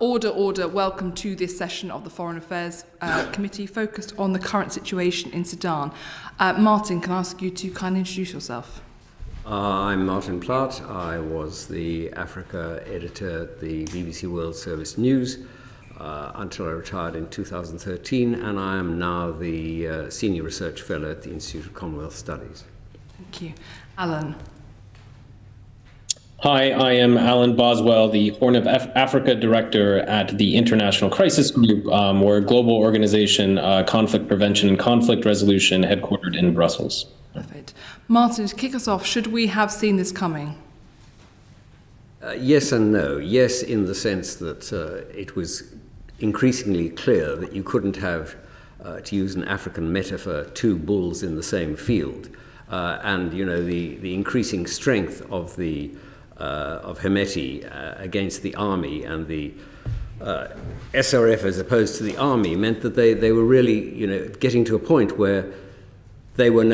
Order, order. Welcome to this session of the Foreign Affairs Committee focused on the current situation in Sudan. Martin, can I ask you to kindly introduce yourself? I'm Martin Platt. I was the Africa editor at the BBC World Service News until I retired in 2013, and I am now the Senior Research Fellow at the Institute of Commonwealth Studies. Thank you. Alan. Hi, I am Alan Boswell, the Horn of Africa Director at the International Crisis Group. We're a global organization, conflict prevention and conflict resolution, headquartered in Brussels. Perfect. Martin, to kick us off, should we have seen this coming? Yes and no. Yes, in the sense that it was increasingly clear that you couldn't have, to use an African metaphor, two bulls in the same field. And, you know, the increasing strength of Hemeti against the army and the SRF as opposed to the army meant that they were really, you know, getting to a point where it was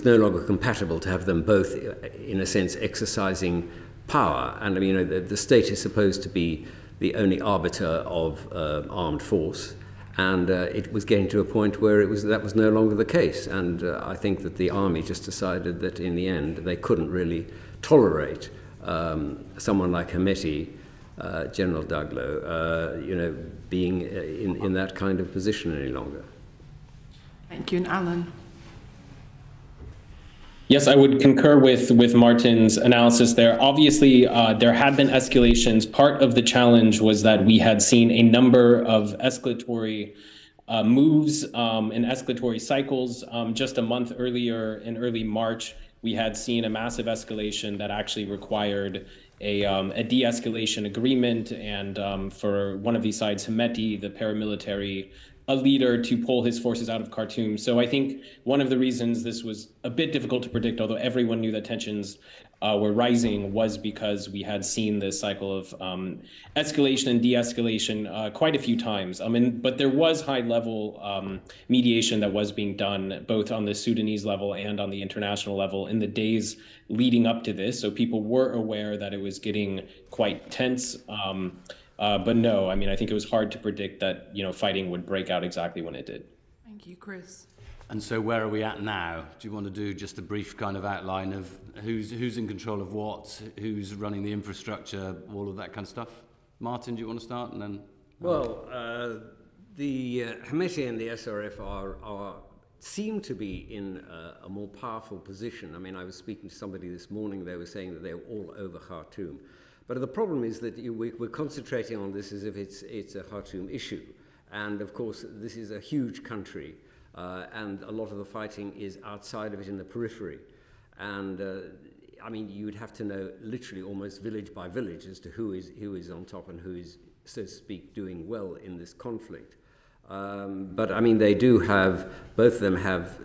no longer compatible to have them both, in a sense, exercising power. And I mean, you know, the state is supposed to be the only arbiter of armed force, and it was getting to a point where that was no longer the case. And I think that the army just decided that in the end they couldn't really tolerate someone like Hemeti, General Daglo, you know, being in that kind of position any longer. Thank you. And Alan? Yes, I would concur with Martin's analysis there. Obviously, there had been escalations. Part of the challenge was that we had seen a number of escalatory moves and escalatory cycles. Just a month earlier, in early March, we had seen a massive escalation that actually required a de-escalation agreement, and for one of these sides, Hemeti, the paramilitary leader, to pull his forces out of Khartoum. So I think one of the reasons this was a bit difficult to predict, although everyone knew that tensions were rising, was because we had seen this cycle of escalation and de-escalation quite a few times. But there was high-level mediation that was being done both on the Sudanese level and on the international level in the days leading up to this. So people were aware that it was getting quite tense. But no, I mean, I think it was hard to predict that, you know, fighting would break out exactly when it did. Thank you, Chris. And so where are we at now? Do you want to do just a brief kind of outline of who's in control of what, who's running the infrastructure, all of that kind of stuff? Martin, do you want to start? And then. Well, the Hemeti and the SRF seem to be in a more powerful position. I mean, I was speaking to somebody this morning, they were saying that they were all over Khartoum. But the problem is that we're concentrating on this as if it's a Khartoum issue. And of course, this is a huge country, and a lot of the fighting is outside of it in the periphery. And I mean, you would have to know literally almost village by village as to who is on top and who is, so to speak, doing well in this conflict. But I mean, both of them have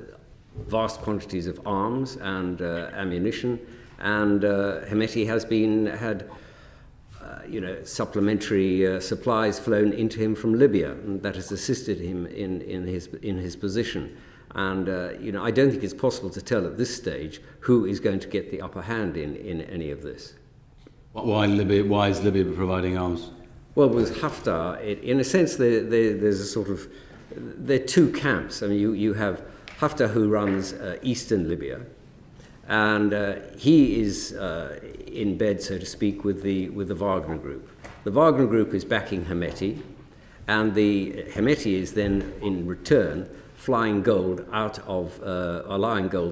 vast quantities of arms and ammunition, and Hemeti has had you know, supplementary supplies flown into him from Libya, and that has assisted him in his position. And you know, I don't think it's possible to tell at this stage who is going to get the upper hand in any of this. Why Libya? Why is Libya providing arms? Well, with Haftar, in a sense, there's a sort of, there are two camps. I mean, you have Haftar, who runs eastern Libya, and he is in bed, so to speak, with the Wagner Group. The Wagner Group is backing Hemeti, and the Hemeti is then, in return, allowing gold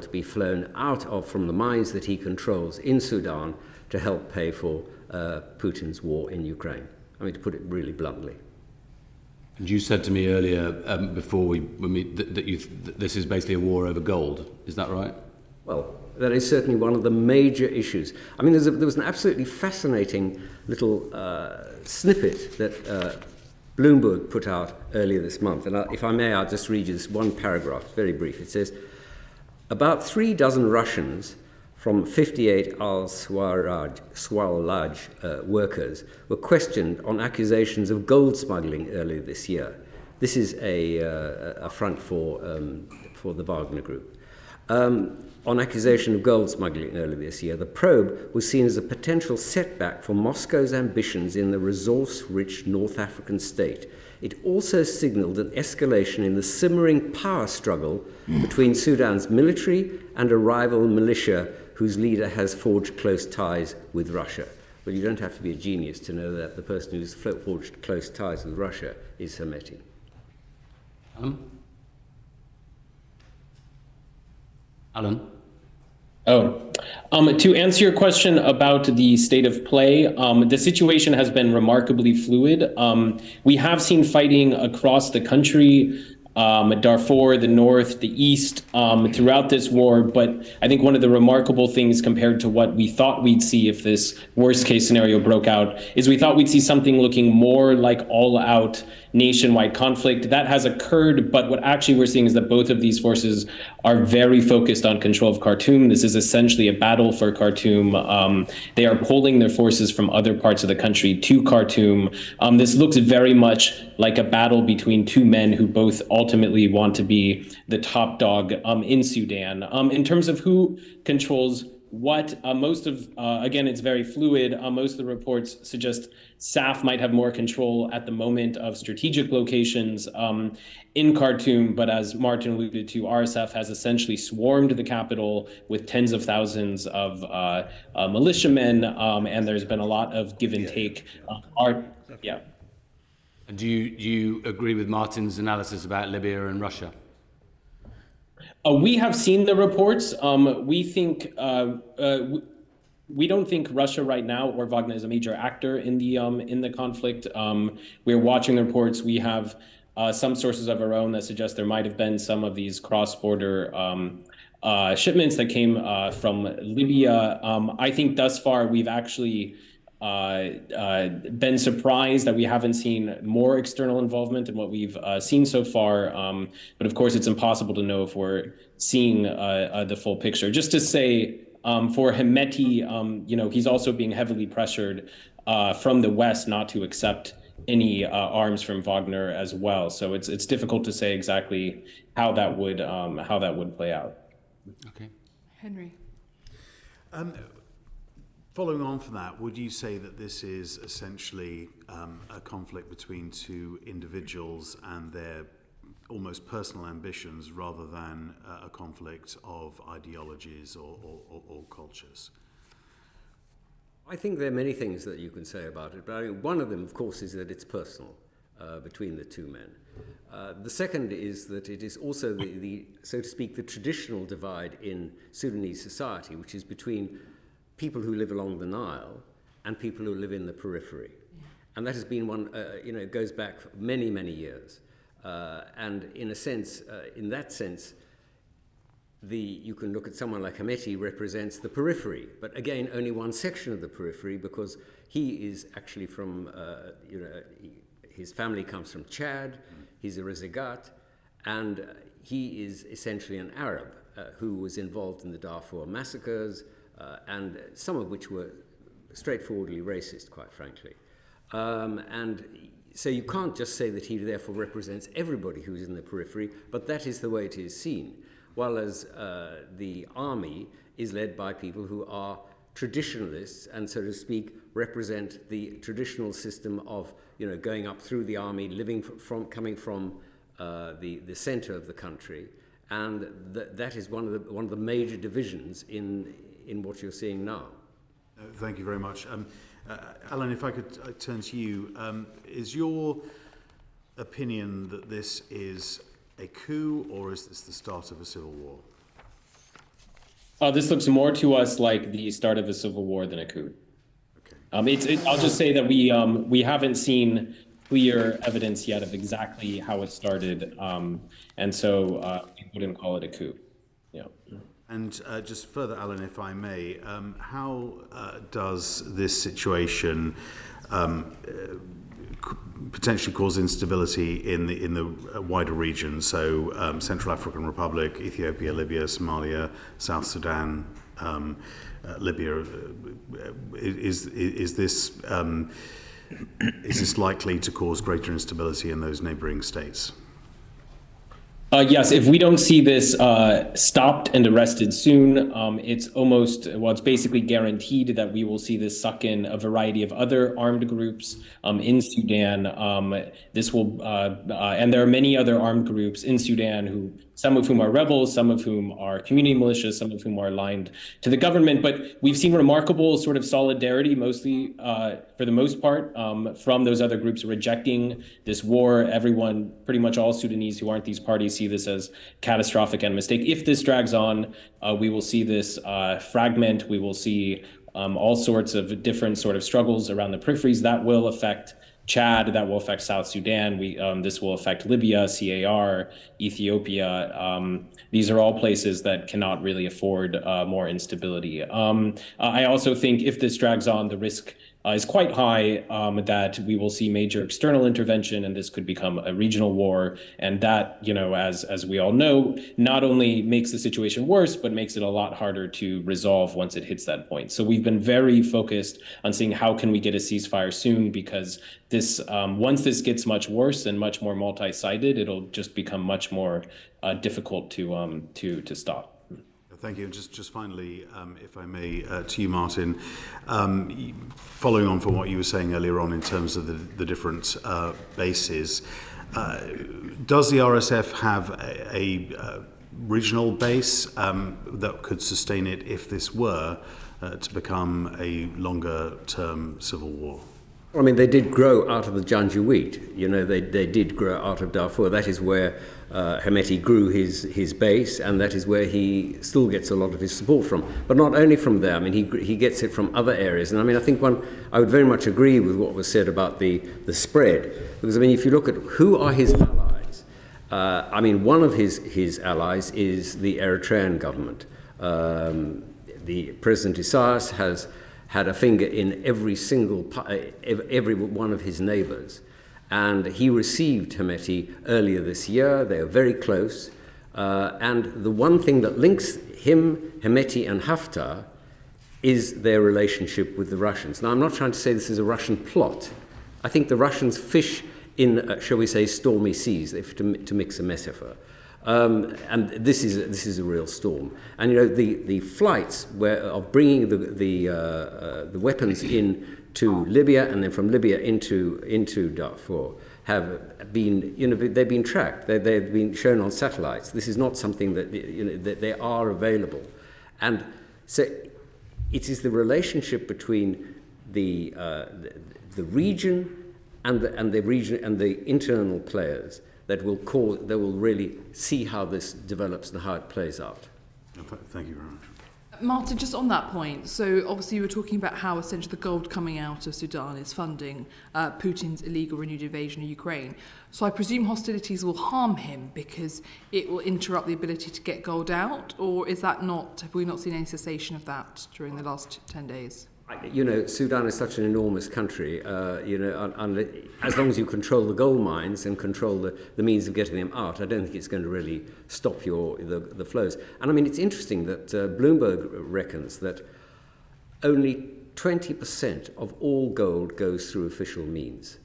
to be flown out of from the mines that he controls in Sudan to help pay for Putin's war in Ukraine. I mean, to put it really bluntly. And you said to me earlier, before we meet, that this is basically a war over gold. Is that right? Well, that is certainly one of the major issues. I mean, there was an absolutely fascinating little snippet that Bloomberg put out earlier this month. And if I may, I'll just read you this one paragraph. It's very brief. It says, about 36 Russians from 58 al-Swaraj workers were questioned on accusations of gold smuggling earlier this year. This is a front for the Wagner Group. on accusation of gold smuggling earlier this year, the probe was seen as a potential setback for Moscow's ambitions in the resource-rich North African state. It also signaled an escalation in the simmering power struggle between Sudan's military and a rival militia whose leader has forged close ties with Russia. Well, you don't have to be a genius to know that the person who's forged close ties with Russia is Hemeti. Alan? To answer your question about the state of play, the situation has been remarkably fluid. We have seen fighting across the country, Darfur, the north, the east, throughout this war. But I think one of the remarkable things compared to what we thought we'd see if this worst case scenario broke out is we thought we'd see something looking more like all out nationwide conflict. That has occurred, but what actually we're seeing is that both of these forces are very focused on control of Khartoum. This is essentially a battle for Khartoum. They are pulling their forces from other parts of the country to Khartoum. This looks very much like a battle between two men who both ultimately want to be the top dog in Sudan. In terms of who controls what, again, it's very fluid. Most of the reports suggest SAF might have more control at the moment of strategic locations in Khartoum, but as Martin alluded to, RSF has essentially swarmed the capital with tens of thousands of militiamen, and there's been a lot of give and take. And do you agree with Martin's analysis about Libya and Russia? We have seen the reports. We think we don't think Russia right now or Wagner is a major actor in the conflict. We're watching the reports. We have some sources of our own that suggest there might have been some of these cross-border shipments that came from Libya. I think thus far we've actually been surprised that we haven't seen more external involvement in what we've seen so far. But of course, it's impossible to know if we're seeing the full picture. Just to say, for Hemeti, he's also being heavily pressured from the West not to accept any arms from Wagner as well. So it's difficult to say exactly how that would play out. Okay, Henry. Following on from that, would you say that this is essentially a conflict between two individuals and their almost personal ambitions rather than a conflict of ideologies or cultures? I think there are many things that you can say about it, but I mean, one of them, of course, is that it's personal between the two men. The second is that it is also the, so to speak, the traditional divide in Sudanese society, which is between people who live along the Nile and people who live in the periphery. And that has been one, it goes back many, many years. And in a sense, in that sense, you can look at someone like Hemeti represents the periphery, but again, only one section of the periphery because he is actually from, his family comes from Chad, he's a Rezigat, and he is essentially an Arab who was involved in the Darfur massacres, and some of which were straightforwardly racist, quite frankly. And so you can't just say that he therefore represents everybody who's in the periphery, but that is the way it is seen. While as the army is led by people who are traditionalists and, so to speak, represent the traditional system of, going up through the army, coming from the center of the country, and that is one of the major divisions in what you're seeing now. Thank you very much. Alan, if I could turn to you, is your opinion that this is a coup or is this the start of a civil war? This looks more to us like the start of a civil war than a coup. Okay. I'll just say that we haven't seen clear evidence yet of exactly how it started, and so we wouldn't call it a coup. Yeah. And just further, Alan, if I may, how does this situation potentially cause instability in the wider region? So Central African Republic, Ethiopia, Libya, Somalia, South Sudan, Libya. Is this likely to cause greater instability in those neighbouring states? Yes, if we don't see this stopped and arrested soon, it's basically guaranteed that we will see this suck in a variety of other armed groups in Sudan. And there are many other armed groups in Sudan some of whom are rebels, some of whom are community militias, some of whom are aligned to the government. But we've seen remarkable sort of solidarity, mostly for the most part, from those other groups rejecting this war. Everyone, pretty much all Sudanese who aren't these parties, see this as catastrophic and a mistake. If this drags on, we will see this fragment. We will see all sorts of different sort of struggles around the peripheries that will affect Chad, that will affect South Sudan. This will affect Libya, CAR, Ethiopia. These are all places that cannot really afford more instability. I also think if this drags on, the risk is quite high that we will see major external intervention, and this could become a regional war. And that, as we all know, not only makes the situation worse, but makes it a lot harder to resolve once it hits that point. So we've been very focused on seeing how can we get a ceasefire soon, because this once this gets much worse and much more multi-sided, it'll just become much more difficult to stop. Thank you. Just finally, if I may, to you, Martin, following on from what you were saying earlier on in terms of the different bases, does the RSF have a regional base that could sustain it if this were to become a longer-term civil war? I mean, they did grow out of the Janjaweed. They did grow out of Darfur. That is where Hemeti grew his base, and that is where he still gets a lot of his support from. But not only from there. I mean, he gets it from other areas. And I mean, I think I would very much agree with what was said about the spread. Because, I mean, if you look at who are his allies, I mean, one of his allies is the Eritrean government. The President Isaias has had a finger in every one of his neighbors. And he received Hemeti earlier this year. They are very close. And the one thing that links him, Hemeti, and Haftar is their relationship with the Russians. Now, I'm not trying to say this is a Russian plot. I think the Russians fish in, shall we say, stormy seas, to mix a metaphor. And this is a real storm. And the flights of bringing the weapons in to Libya and then from Libya into Darfur have been, they've been tracked. They've been shown on satellites. This is not something that that they are available, and so it is the relationship between the region and the internal players that will really see how this develops and how it plays out. Thank you very much. Martin, just on that point, so obviously you were talking about how essentially the gold coming out of Sudan is funding Putin's illegal renewed invasion of Ukraine. So I presume hostilities will harm him because it will interrupt the ability to get gold out, or is that not, have we not seen any cessation of that during the last 10 days? Sudan is such an enormous country, as long as you control the gold mines and control the means of getting them out, I don't think it's going to really stop the flows. And I mean, it's interesting that Bloomberg reckons that only 20% of all gold goes through official means.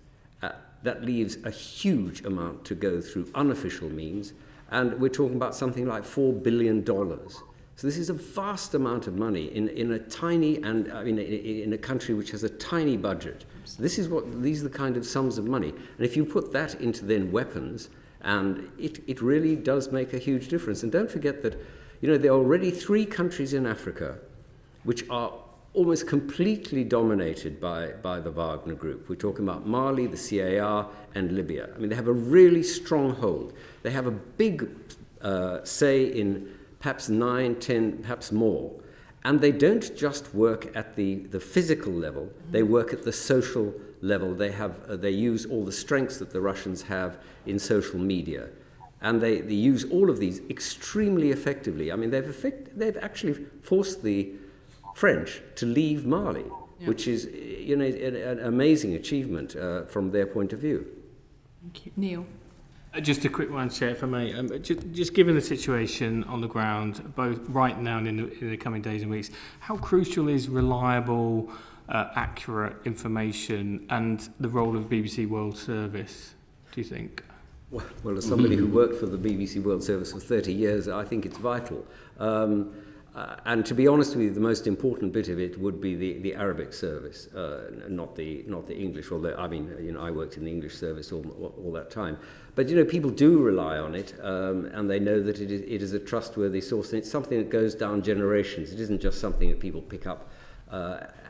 That leaves a huge amount to go through unofficial means, and we're talking about something like $4 billion. So this is a vast amount of money in a tiny, and I mean, in a country which has a tiny budget. These are the kind of sums of money. And if you put that into then weapons, and it really does make a huge difference. And don't forget that, there are already 3 countries in Africa which are almost completely dominated by the Wagner Group. We're talking about Mali, the CAR, and Libya. I mean, they have a really strong hold. They have a big say in perhaps 9, 10, perhaps more. And they don't just work at the physical level, they work at the social level. They use all the strengths that the Russians have in social media. And they use all of these extremely effectively. I mean, they've actually forced the French to leave Mali, which is an amazing achievement from their point of view. Thank you. Neil? Just a quick one, Chair, if I may. Just given the situation on the ground, both right now and in the coming days and weeks, how crucial is reliable, accurate information and the role of BBC World Service, do you think? Well, as somebody who worked for the BBC World Service for 30 years, I think it's vital. And to be honest with you, the most important bit of it would be the Arabic service, not the English. Although I worked in the English service all that time. But people do rely on it, and they know that it is a trustworthy source. And it's something that goes down generations. It isn't just something that people pick up.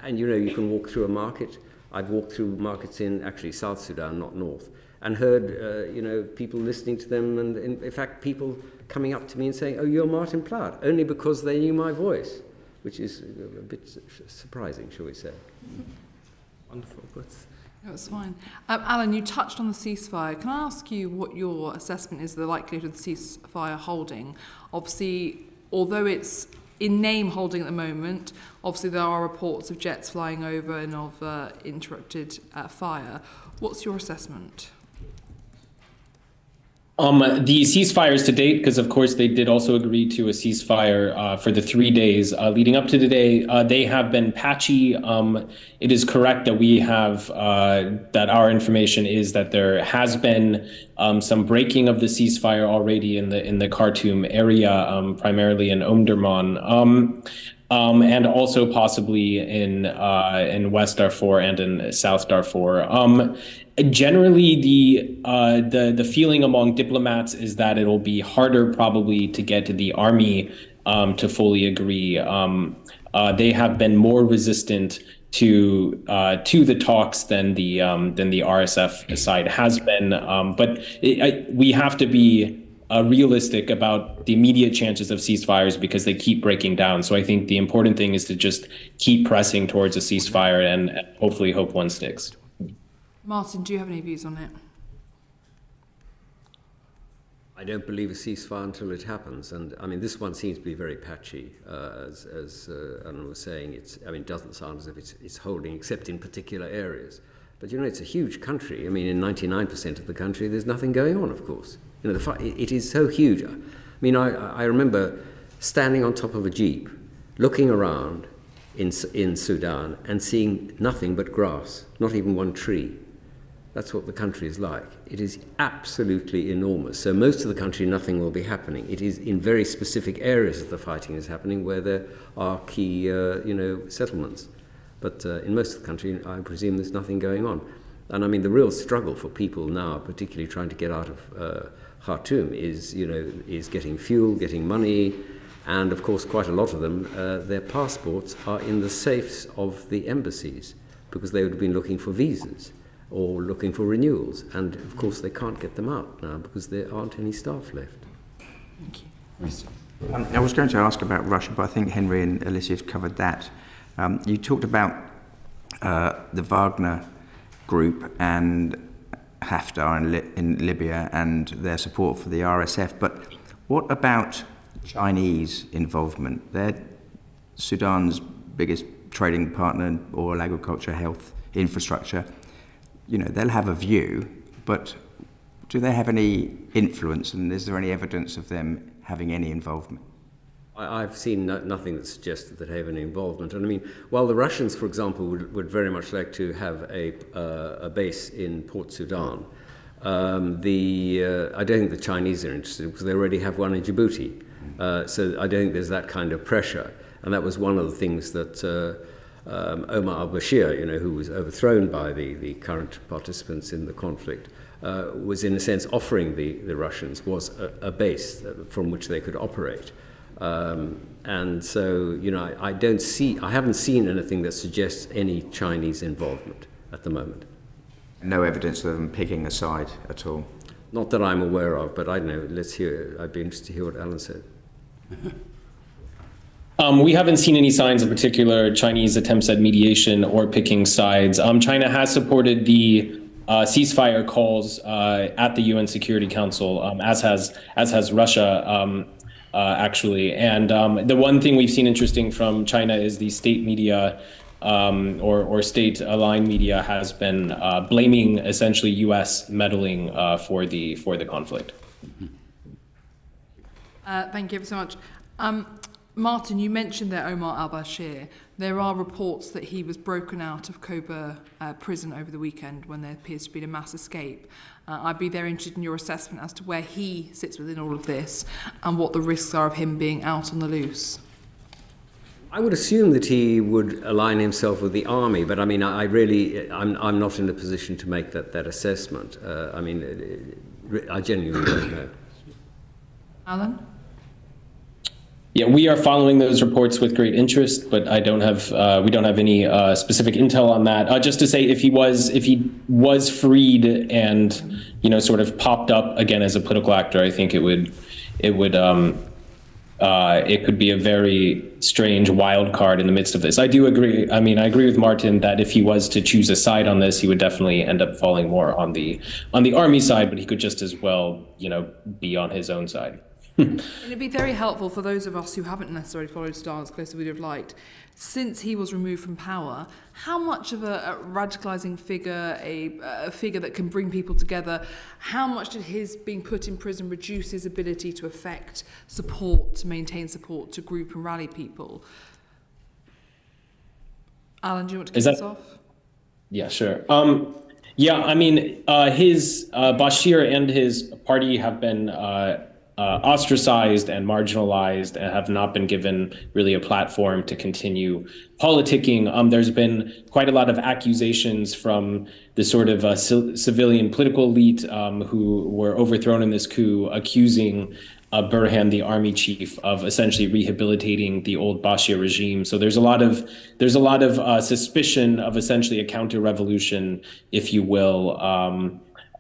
And you can walk through a market. I've walked through markets in actually South Sudan, not North, and heard people listening to them, and in fact people coming up to me and saying, "Oh, you're Martin Platt," only because they knew my voice, which is a bit surprising, shall we say. Wonderful, but That's fine. Alan, you touched on the ceasefire. Can I ask you what your assessment is of the likelihood of the ceasefire holding? Obviously, although it's in name holding at the moment, obviously there are reports of jets flying over and of interrupted fire. What's your assessment? The ceasefires to date, because of course they did also agree to a ceasefire for the 3 days leading up to today, they have been patchy. It is correct that we have, that our information is that there has been some breaking of the ceasefire already in the Khartoum area, primarily in Omdurman. And also possibly in West Darfur and in South Darfur. Generally, the feeling among diplomats is that it'll be harder probably to get the army to fully agree. They have been more resistant to the talks than the RSF side has been. But we have to be realistic about the immediate chances of ceasefires because they keep breaking down. So I think the important thing is to just keep pressing towards a ceasefire and hopefully hope one sticks. Martin, do you have any views on it? I don't believe a ceasefire until it happens, and I mean this one seems to be very patchy, as Alan was saying. It doesn't sound as if it's holding, except in particular areas. But it's a huge country. I mean, in 99% of the country, there's nothing going on. Of course, it is so huge. I mean, I remember standing on top of a jeep, looking around in Sudan, and seeing nothing but grass, not even one tree. That's what the country is like. It is absolutely enormous. So most of the country, nothing will be happening. It is in very specific areas that the fighting is happening where there are key, settlements. But in most of the country, I presume there's nothing going on. And I mean, the real struggle for people now, particularly trying to get out of Khartoum, is getting fuel, getting money, and of course, quite a lot of them, their passports are in the safes of the embassies because they would have been looking for visas or looking for renewals. And of course, they can't get them out now because there aren't any staff left. Thank you. I was going to ask about Russia, but I think Henry and Alicia have covered that. You talked about the Wagner group and Haftar in Libya and their support for the RSF, but what about Chinese involvement? They're Sudan's biggest trading partner, oil, agriculture, health, infrastructure. They'll have a view, but do they have any influence, and is there any evidence of them having any involvement? I've seen nothing that suggests that they have any involvement. And I mean, while the Russians, for example, would very much like to have a base in Port Sudan, I don't think the Chinese are interested because they already have one in Djibouti. So I don't think there's that kind of pressure. And that was one of the things that Omar al-Bashir, who was overthrown by the current participants in the conflict, was in a sense offering the Russians was a base from which they could operate. And so, I haven't seen anything that suggests any Chinese involvement at the moment. No evidence of them picking a side at all? Not that I'm aware of, but I don't know. Let's hear it. I'd be interested to hear what Alan said. We haven't seen any signs of particular Chinese attempts at mediation or picking sides. China has supported the ceasefire calls at the UN Security Council, as has Russia. Actually. And the one thing we've seen interesting from China is the state media or state-aligned media has been blaming essentially U.S. meddling for the conflict. Thank you ever so much. Martin, you mentioned there Omar al-Bashir. There are reports that he was broken out of Koba prison over the weekend when there appears to be a mass escape. I'd be very interested in your assessment as to where he sits within all of this and what the risks are of him being out on the loose. I would assume that he would align himself with the army, but I mean, I'm not in a position to make that assessment. I genuinely don't know. Alan? Yeah, we are following those reports with great interest, but we don't have any specific intel on that. Just to say, if he was freed and sort of popped up again as a political actor, I think it could be a very strange wild card in the midst of this. I do agree. I agree with Martin that if he was to choose a side on this, he would definitely end up falling more on the army side, but he could just as well, be on his own side. It'd be very helpful for those of us who haven't necessarily followed Sudan as closely as we'd have liked. Since he was removed from power, how much of a radicalising figure, a figure that can bring people together, how much did his being put in prison reduce his ability to affect support, to maintain support, to group and rally people? Alan, do you want to kick us off? Yeah, sure. His Bashir and his party have been ostracized and marginalized and have not been given really a platform to continue politicking. There's been quite a lot of accusations from the sort of civilian political elite who were overthrown in this coup, accusing Burhan, the army chief, of essentially rehabilitating the old Bashir regime. So there's a lot of suspicion of essentially a counter-revolution, if you will.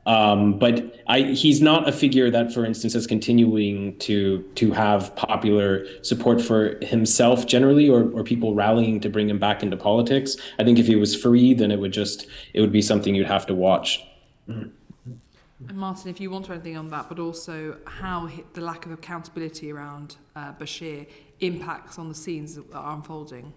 But he's not a figure that, for instance, is continuing to have popular support for himself generally, or people rallying to bring him back into politics. I think if he was free, then it would be something you'd have to watch. And Martin, if you want to add anything on that, but also how the lack of accountability around Bashir impacts on the scenes that are unfolding.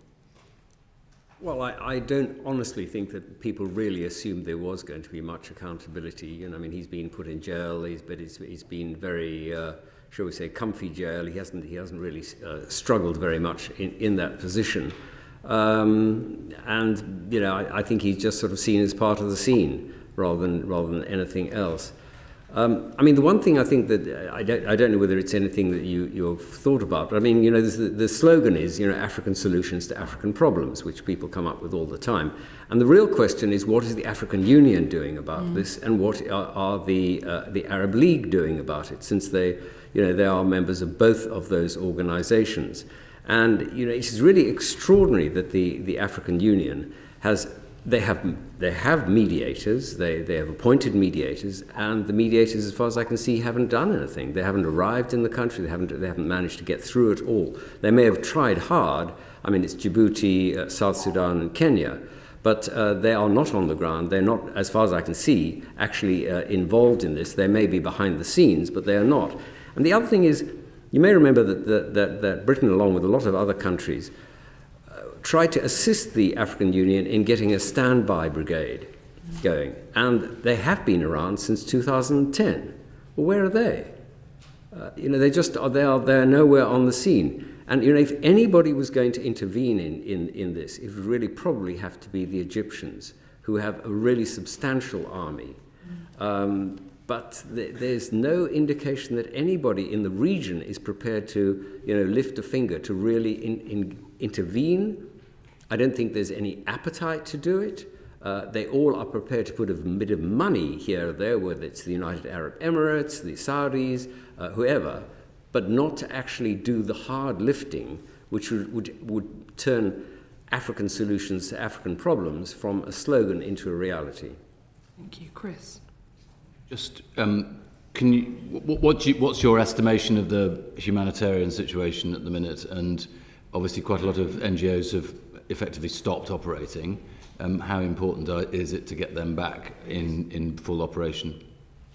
Well, I don't honestly think that people really assumed there was going to be much accountability. He's been put in jail, but he's been very, shall we say, comfy jail. He hasn't really struggled very much in that position. I think he's just sort of seen as part of the scene rather than anything else. The one thing I think that I don't know whether it's anything that you've thought about, but the slogan is, African solutions to African problems, which people come up with all the time. And the real question is, what is the African Union doing about this, and what are the Arab League doing about it, since they are members of both of those organizations. And, it is really extraordinary that the African Union They have mediators, they have appointed mediators, and the mediators, as far as I can see, haven't done anything. They haven't arrived in the country, they haven't managed to get through it all. They may have tried hard. It's Djibouti, South Sudan and Kenya, but they are not on the ground. They're not, as far as I can see, actually involved in this. They may be behind the scenes, but they are not. And the other thing is, you may remember that Britain, along with a lot of other countries, tried to assist the African Union in getting a standby brigade going. And they have been around since 2010. Well, where are they? They're nowhere on the scene. And if anybody was going to intervene in this, it would really probably have to be the Egyptians, who have a really substantial army. But there's no indication that anybody in the region is prepared to, lift a finger to really intervene. I don't think there's any appetite to do it. They all are prepared to put a bit of money here or there, whether it's the United Arab Emirates, the Saudis, whoever, but not to actually do the hard lifting, which would turn African solutions to African problems from a slogan into a reality. Thank you. Chris? Just, what's your estimation of the humanitarian situation at the minute? And obviously quite a lot of NGOs have effectively stopped operating. How important is it to get them back in full operation?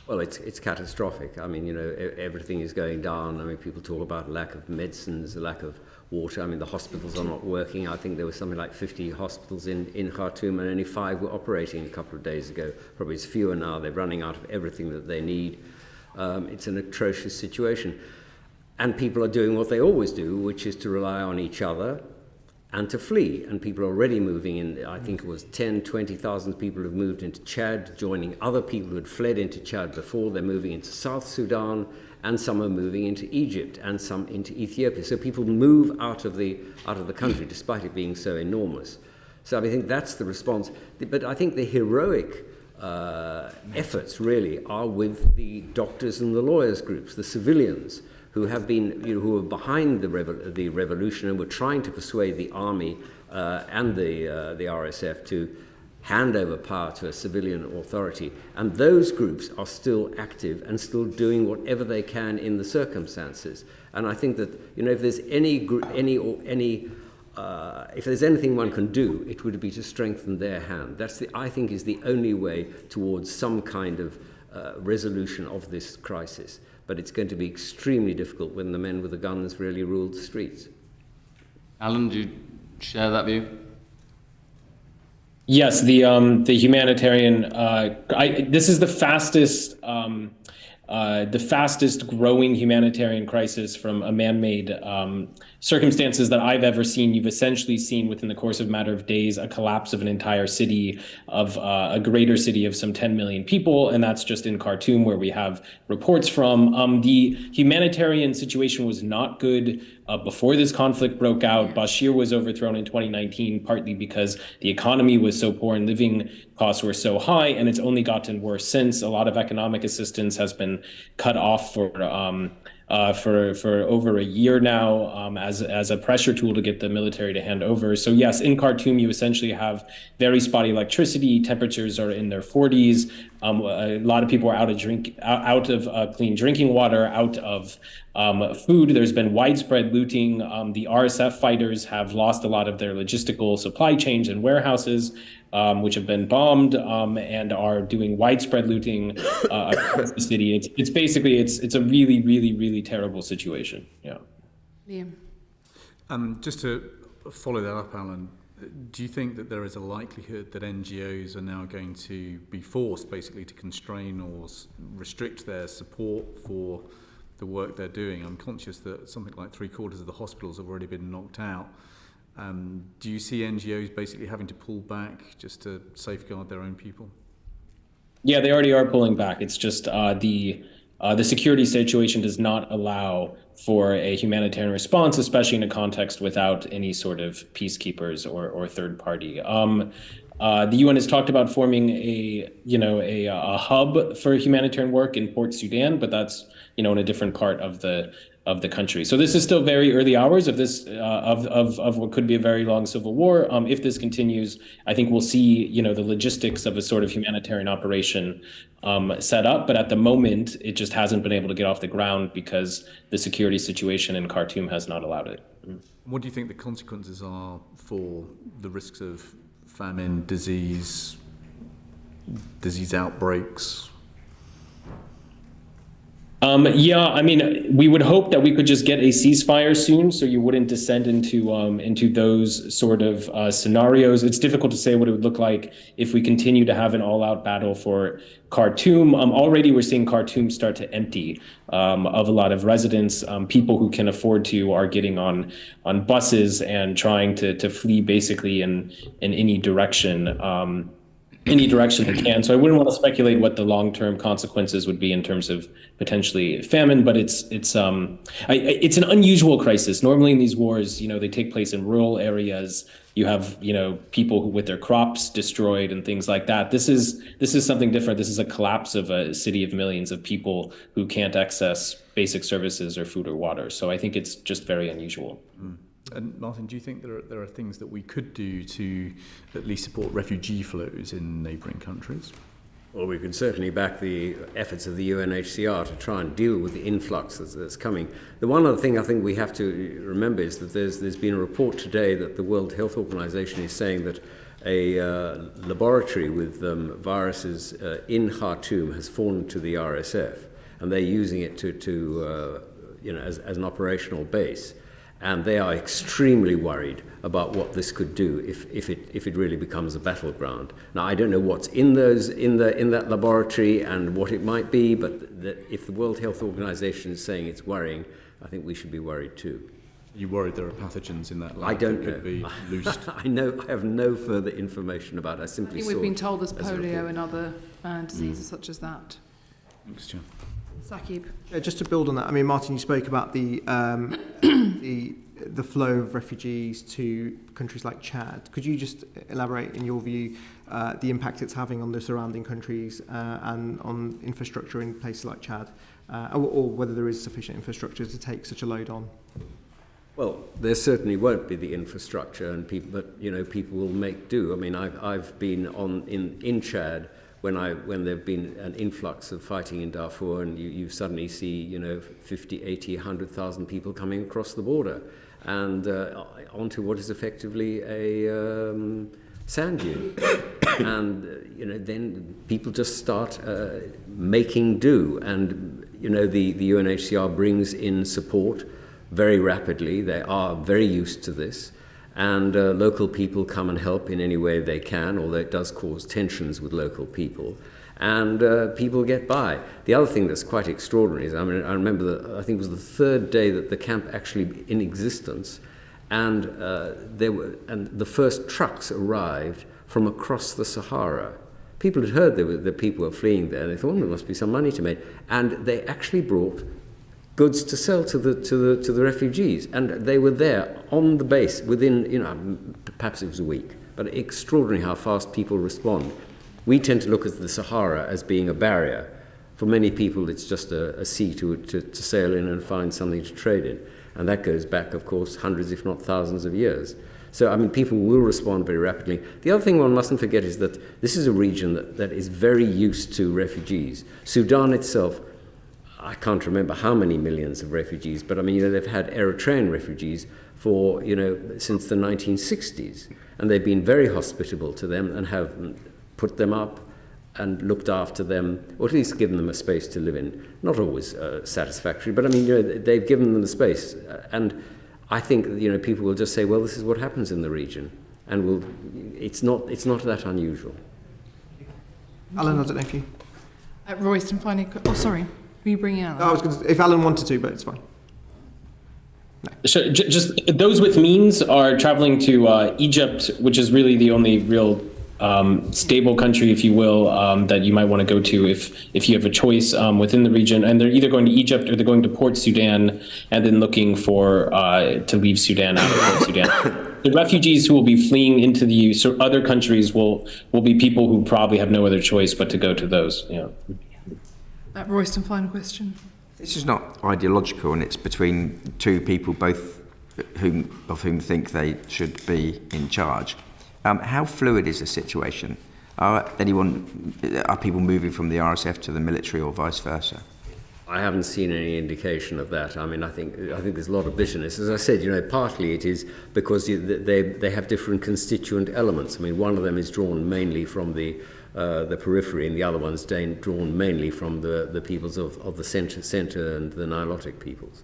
Well, it's catastrophic. Everything is going down. People talk about lack of medicines, a lack of water. The hospitals are not working. I think there was something like 50 hospitals in Khartoum, and only 5 were operating a couple of days ago. Probably it's fewer now. They're running out of everything that they need. It's an atrocious situation. And people are doing what they always do, which is to rely on each other and to flee. And people are already moving in. I think it was 10, 20,000 people have moved into Chad, joining other people who had fled into Chad before. They're moving into South Sudan, and some are moving into Egypt, and some into Ethiopia. So people move out of the country, despite it being so enormous. So I think that's the response. But I think the heroic efforts really are with the doctors and the lawyers groups, the civilians who have been, who are behind the revolution and were trying to persuade the army and the RSF to hand over power to a civilian authority. And those groups are still active and still doing whatever they can in the circumstances. And I think that, if there's if there's anything one can do, it would be to strengthen their hand. That's I think is the only way towards some kind of resolution of this crisis. But it's going to be extremely difficult when the men with the guns really rule the streets. Alan, do you share that view? Yes, the humanitarian. This is the fastest growing humanitarian crisis from a man-made circumstances that I've ever seen. You've essentially seen within the course of a matter of days a collapse of an entire city, of a greater city of some 10 million people, and that's just in Khartoum, where we have reports from. The humanitarian situation was not good before this conflict broke out. Bashir was overthrown in 2019, partly because the economy was so poor and living costs were so high, and it's only gotten worse since. A lot of economic assistance has been cut off for over a year now as a pressure tool to get the military to hand over. So yes, in Khartoum, you essentially have very spotty electricity. Temperatures are in their 40s. A lot of people are out of clean drinking water, out of food. There's been widespread looting. The RSF fighters have lost a lot of their logistical supply chains and warehouses, which have been bombed, and are doing widespread looting across the city. It's basically it's a really, really, really terrible situation. Yeah. Liam. Just to follow that up, Alan, do you think that there is a likelihood that NGOs are now going to be forced basically to constrain or restrict their support for the work they're doing? I'm conscious that something like 3/4 of the hospitals have already been knocked out. Do you see NGOs basically having to pull back just to safeguard their own people? Yeah, they already are pulling back. It's just the security situation does not allow for a humanitarian response, especially in a context without any sort of peacekeepers or third party. The UN has talked about forming a hub for humanitarian work in Port Sudan, but that's in a different part of the country. So this is still very early hours of this of what could be a very long civil war. If this continues, I think we'll see the logistics of a sort of humanitarian operation set up. But at the moment, it just hasn't been able to get off the ground because the security situation in Khartoum has not allowed it. What do you think the consequences are for the risks of famine, disease outbreaks? We would hope that we could just get a ceasefire soon, so you wouldn't descend into those sort of scenarios. It's difficult to say what it would look like if we continue to have an all-out battle for Khartoum. Already we're seeing Khartoum start to empty of a lot of residents. People who can afford to are getting on buses and trying to flee basically in any direction. Any direction they can. So I wouldn't want to speculate what the long-term consequences would be in terms of potentially famine, but it's an unusual crisis. Normally in these wars, they take place in rural areas. You have, people who, with their crops destroyed and things like that. This is something different. This is a collapse of a city of millions of people who can't access basic services or food or water. So I think it's just very unusual. And Martin, do you think there are things that we could do to at least support refugee flows in neighbouring countries? Well, we could certainly back the efforts of the UNHCR to try and deal with the influx that's coming. The one other thing I think we have to remember is that there's been a report today that the World Health Organization is saying that a laboratory with viruses in Khartoum has fallen to the RSF, and they're using it as an operational base. And they are extremely worried about what this could do if it really becomes a battleground. Now, I don't know what's in that laboratory and what it might be, but if the World Health Organization is saying it's worrying, I think we should be worried too. You worried there are pathogens in that lab I don't that could be loosed? I have no further information about it. I simply I think saw we've been it told there's as a polio report. and other diseases such as that. Thanks, Chair. Saqib. Yeah, just to build on that, I mean, Martin, you spoke about the flow of refugees to countries like Chad. Could you just elaborate, in your view, the impact it's having on the surrounding countries and on infrastructure in places like Chad, or whether there is sufficient infrastructure to take such a load on? Well, there certainly won't be the infrastructure, and but people will make do. I mean, I've been in Chad when there've been an influx of fighting in Darfur, and you suddenly see 50, 80, 100,000 people coming across the border, and onto what is effectively a sand dune, and then people just start making do, and the UNHCR brings in support very rapidly. They are very used to this, and local people come and help in any way they can, although it does cause tensions with local people, and people get by. The other thing that's quite extraordinary is, I remember I think it was the third day that the camp actually in existence, and the first trucks arrived from across the Sahara. People had heard that people were fleeing there, and they thought, there must be some money to make, and they actually brought goods to sell to the refugees, and they were there on the base within, perhaps it was a week, but extraordinary how fast people respond. We tend to look at the Sahara as being a barrier. For many people, it's just a sea to sail in and find something to trade in, and that goes back, of course, hundreds, if not thousands of years. So, people will respond very rapidly. The other thing one mustn't forget is that this is a region that is very used to refugees. Sudan itself, I can't remember how many millions of refugees, but they've had Eritrean refugees for, since the 1960s, and they've been very hospitable to them and have put them up and looked after them, or at least given them a space to live in. Not always satisfactory, but they've given them the space, and I think people will just say, well, this is what happens in the region, and it's not that unusual. Alan, I don't know if you... Royston, finally... Oh, sorry. Were you bringing Alan? I was going to, if Alan wanted to, but it's fine. No. So just those with means are traveling to Egypt, which is really the only real stable country, if you will, that you might want to go to if you have a choice within the region. And they're either going to Egypt or they're going to Port Sudan and then looking for to leave Sudan out of Port Sudan. The refugees who will be fleeing into the other countries will be people who probably have no other choice but to go to those. Royston, final question. This is not ideological, and it's between two people, both of whom think they should be in charge. How fluid is the situation? Are people moving from the RSF to the military or vice versa? I haven't seen any indication of that. I think there's a lot of bitterness. As I said, partly it is because they have different constituent elements. One of them is drawn mainly from the periphery, and the other one's drawn mainly from the peoples of the centre and the Nilotic peoples.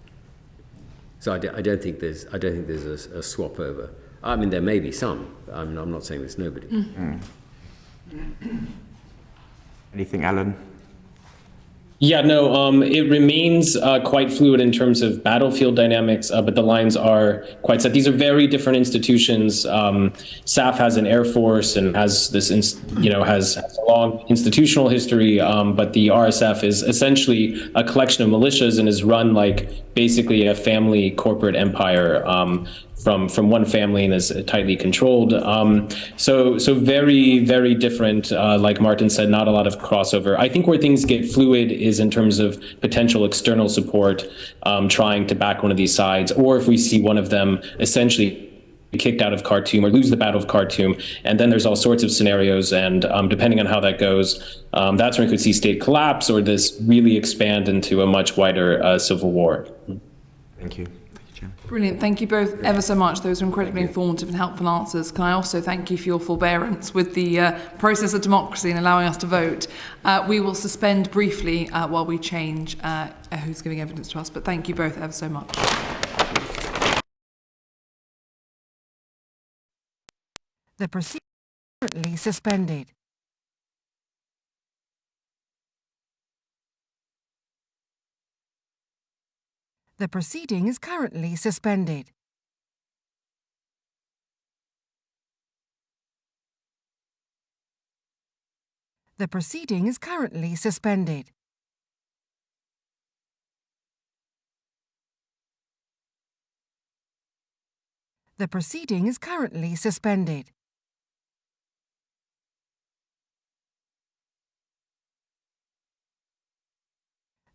So I don't think there's a swap over. There may be some. I'm not saying there's nobody. Mm. Anything, Alan? Yeah, no, it remains quite fluid in terms of battlefield dynamics, but the lines are quite set. These are very different institutions. SAF has an air force and has this, has a long institutional history, but the RSF is essentially a collection of militias and is run like basically a family corporate empire from one family and is tightly controlled. So very, very different. Like Martin said, not a lot of crossover. I think where things get fluid is in terms of potential external support, trying to back one of these sides, or if we see one of them essentially kicked out of Khartoum or lose the Battle of Khartoum, and then there's all sorts of scenarios, and depending on how that goes, that's when we could see state collapse or this really expand into a much wider civil war. Thank you. Brilliant. Thank you both ever so much. Those were incredibly informative and helpful answers. Can I also thank you for your forbearance with the process of democracy and allowing us to vote. We will suspend briefly while we change who's giving evidence to us, but thank you both ever so much. The proceedings are currently suspended. The proceeding is currently suspended. The proceeding is currently suspended. The proceeding is currently suspended.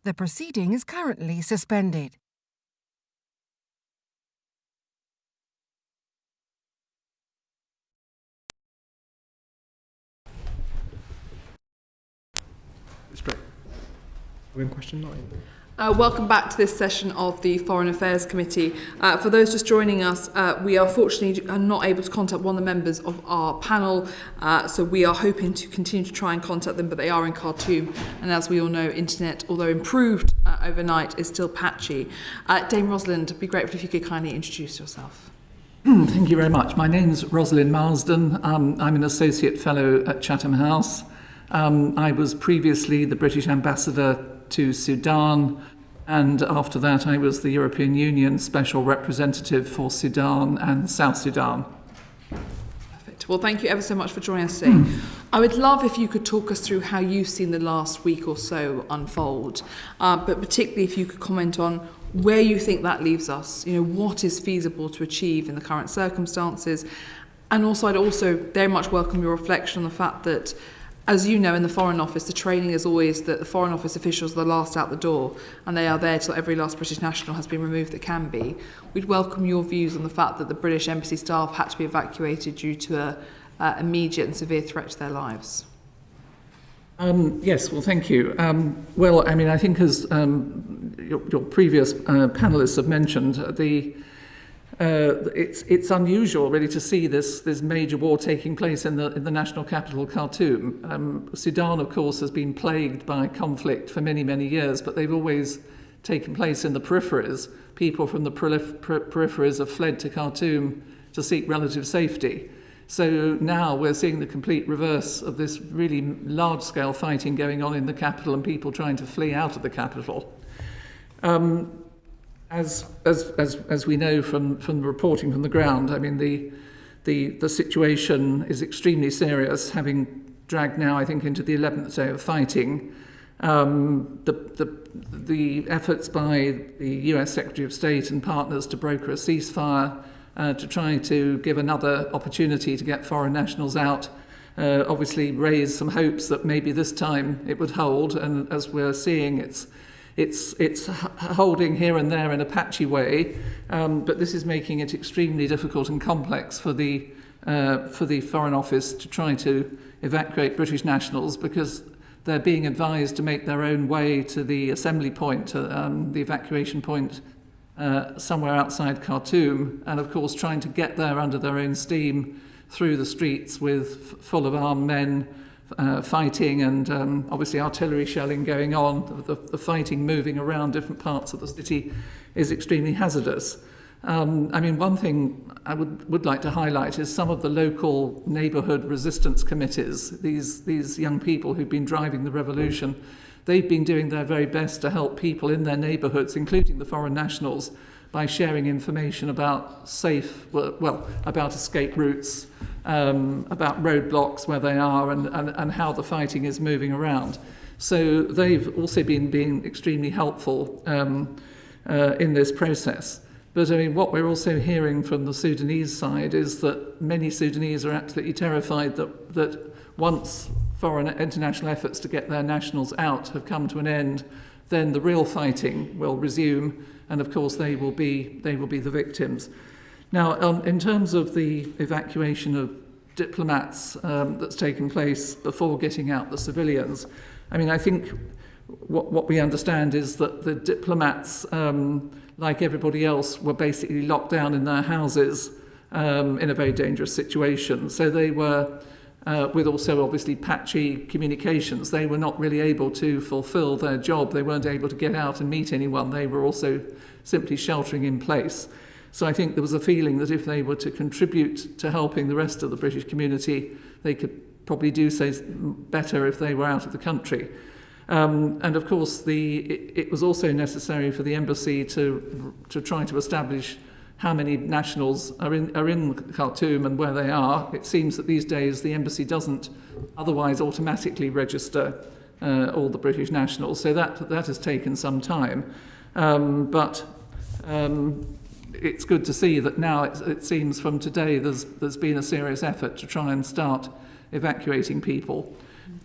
The proceeding is currently suspended. Straight. We're in question 9. Welcome back to this session of the Foreign Affairs Committee. For those just joining us, we are fortunately not able to contact one of the members of our panel, so we are hoping to continue to try and contact them, but they are in Khartoum, and as we all know, internet, although improved overnight, is still patchy. Dame Rosalind, it'd be grateful if you could kindly introduce yourself. Thank you very much. My name's Rosalind Marsden. I'm an Associate Fellow at Chatham House. I was previously the British Ambassador to Sudan, and after that I was the European Union Special Representative for Sudan and South Sudan. Perfect. Well, thank you ever so much for joining us today. I would love if you could talk us through how you've seen the last week or so unfold, but particularly if you could comment on where you think that leaves us, what is feasible to achieve in the current circumstances. And also, I'd also very much welcome your reflection on the fact that, as you know, in the Foreign Office, the training is always that the Foreign Office officials are the last out the door, and they are there till every last British national has been removed that can be. We'd welcome your views on the fact that the British embassy staff had to be evacuated due to an immediate and severe threat to their lives. Yes, well, thank you. Well, I mean, I think as your previous panellists have mentioned, it's unusual really to see this major war taking place in the national capital, Khartoum. Sudan, of course, has been plagued by conflict for many, many years, but they've always taken place in the peripheries. People from the peripheries have fled to Khartoum to seek relative safety. So now we're seeing the complete reverse of this really large-scale fighting going on in the capital and people trying to flee out of the capital. As we know from the reporting from the ground, I mean the situation is extremely serious, having dragged now, I think, into the 11th day of fighting. The efforts by the US Secretary of State and partners to broker a ceasefire, to try to give another opportunity to get foreign nationals out, obviously raised some hopes that maybe this time it would hold, and as we're seeing, it's holding here and there in a patchy way, but this is making it extremely difficult and complex for the Foreign Office to try to evacuate British nationals, because they're being advised to make their own way to the assembly point, the evacuation point somewhere outside Khartoum, and of course trying to get there under their own steam through the streets with full of armed men fighting, and obviously artillery shelling going on. The fighting moving around different parts of the city is extremely hazardous. I mean, one thing I would like to highlight is some of the local neighbourhood resistance committees, these young people who've been driving the revolution. They've been doing their very best to help people in their neighbourhoods, including the foreign nationals, by sharing information about about escape routes, about roadblocks where they are, and how the fighting is moving around. So they've also been being extremely helpful in this process. But I mean, what we're also hearing from the Sudanese side is that many Sudanese are absolutely terrified that once foreign international efforts to get their nationals out have come to an end, then the real fighting will resume, and of course they will be the victims. Now, in terms of the evacuation of diplomats that's taken place before getting out the civilians, I mean, I think what we understand is that the diplomats, like everybody else, were basically locked down in their houses in a very dangerous situation. So they were, with also obviously patchy communications, they were not really able to fulfill their job. They weren't able to get out and meet anyone. They were also simply sheltering in place. So I think there was a feeling that if they were to contribute to helping the rest of the British community, they could probably do so better if they were out of the country. And of course, it was also necessary for the embassy to try to establish how many nationals are in Khartoum and where they are. It seems that these days the embassy doesn't otherwise automatically register all the British nationals, so that has taken some time. But it's good to see that now it seems from today there's been a serious effort to try and start evacuating people.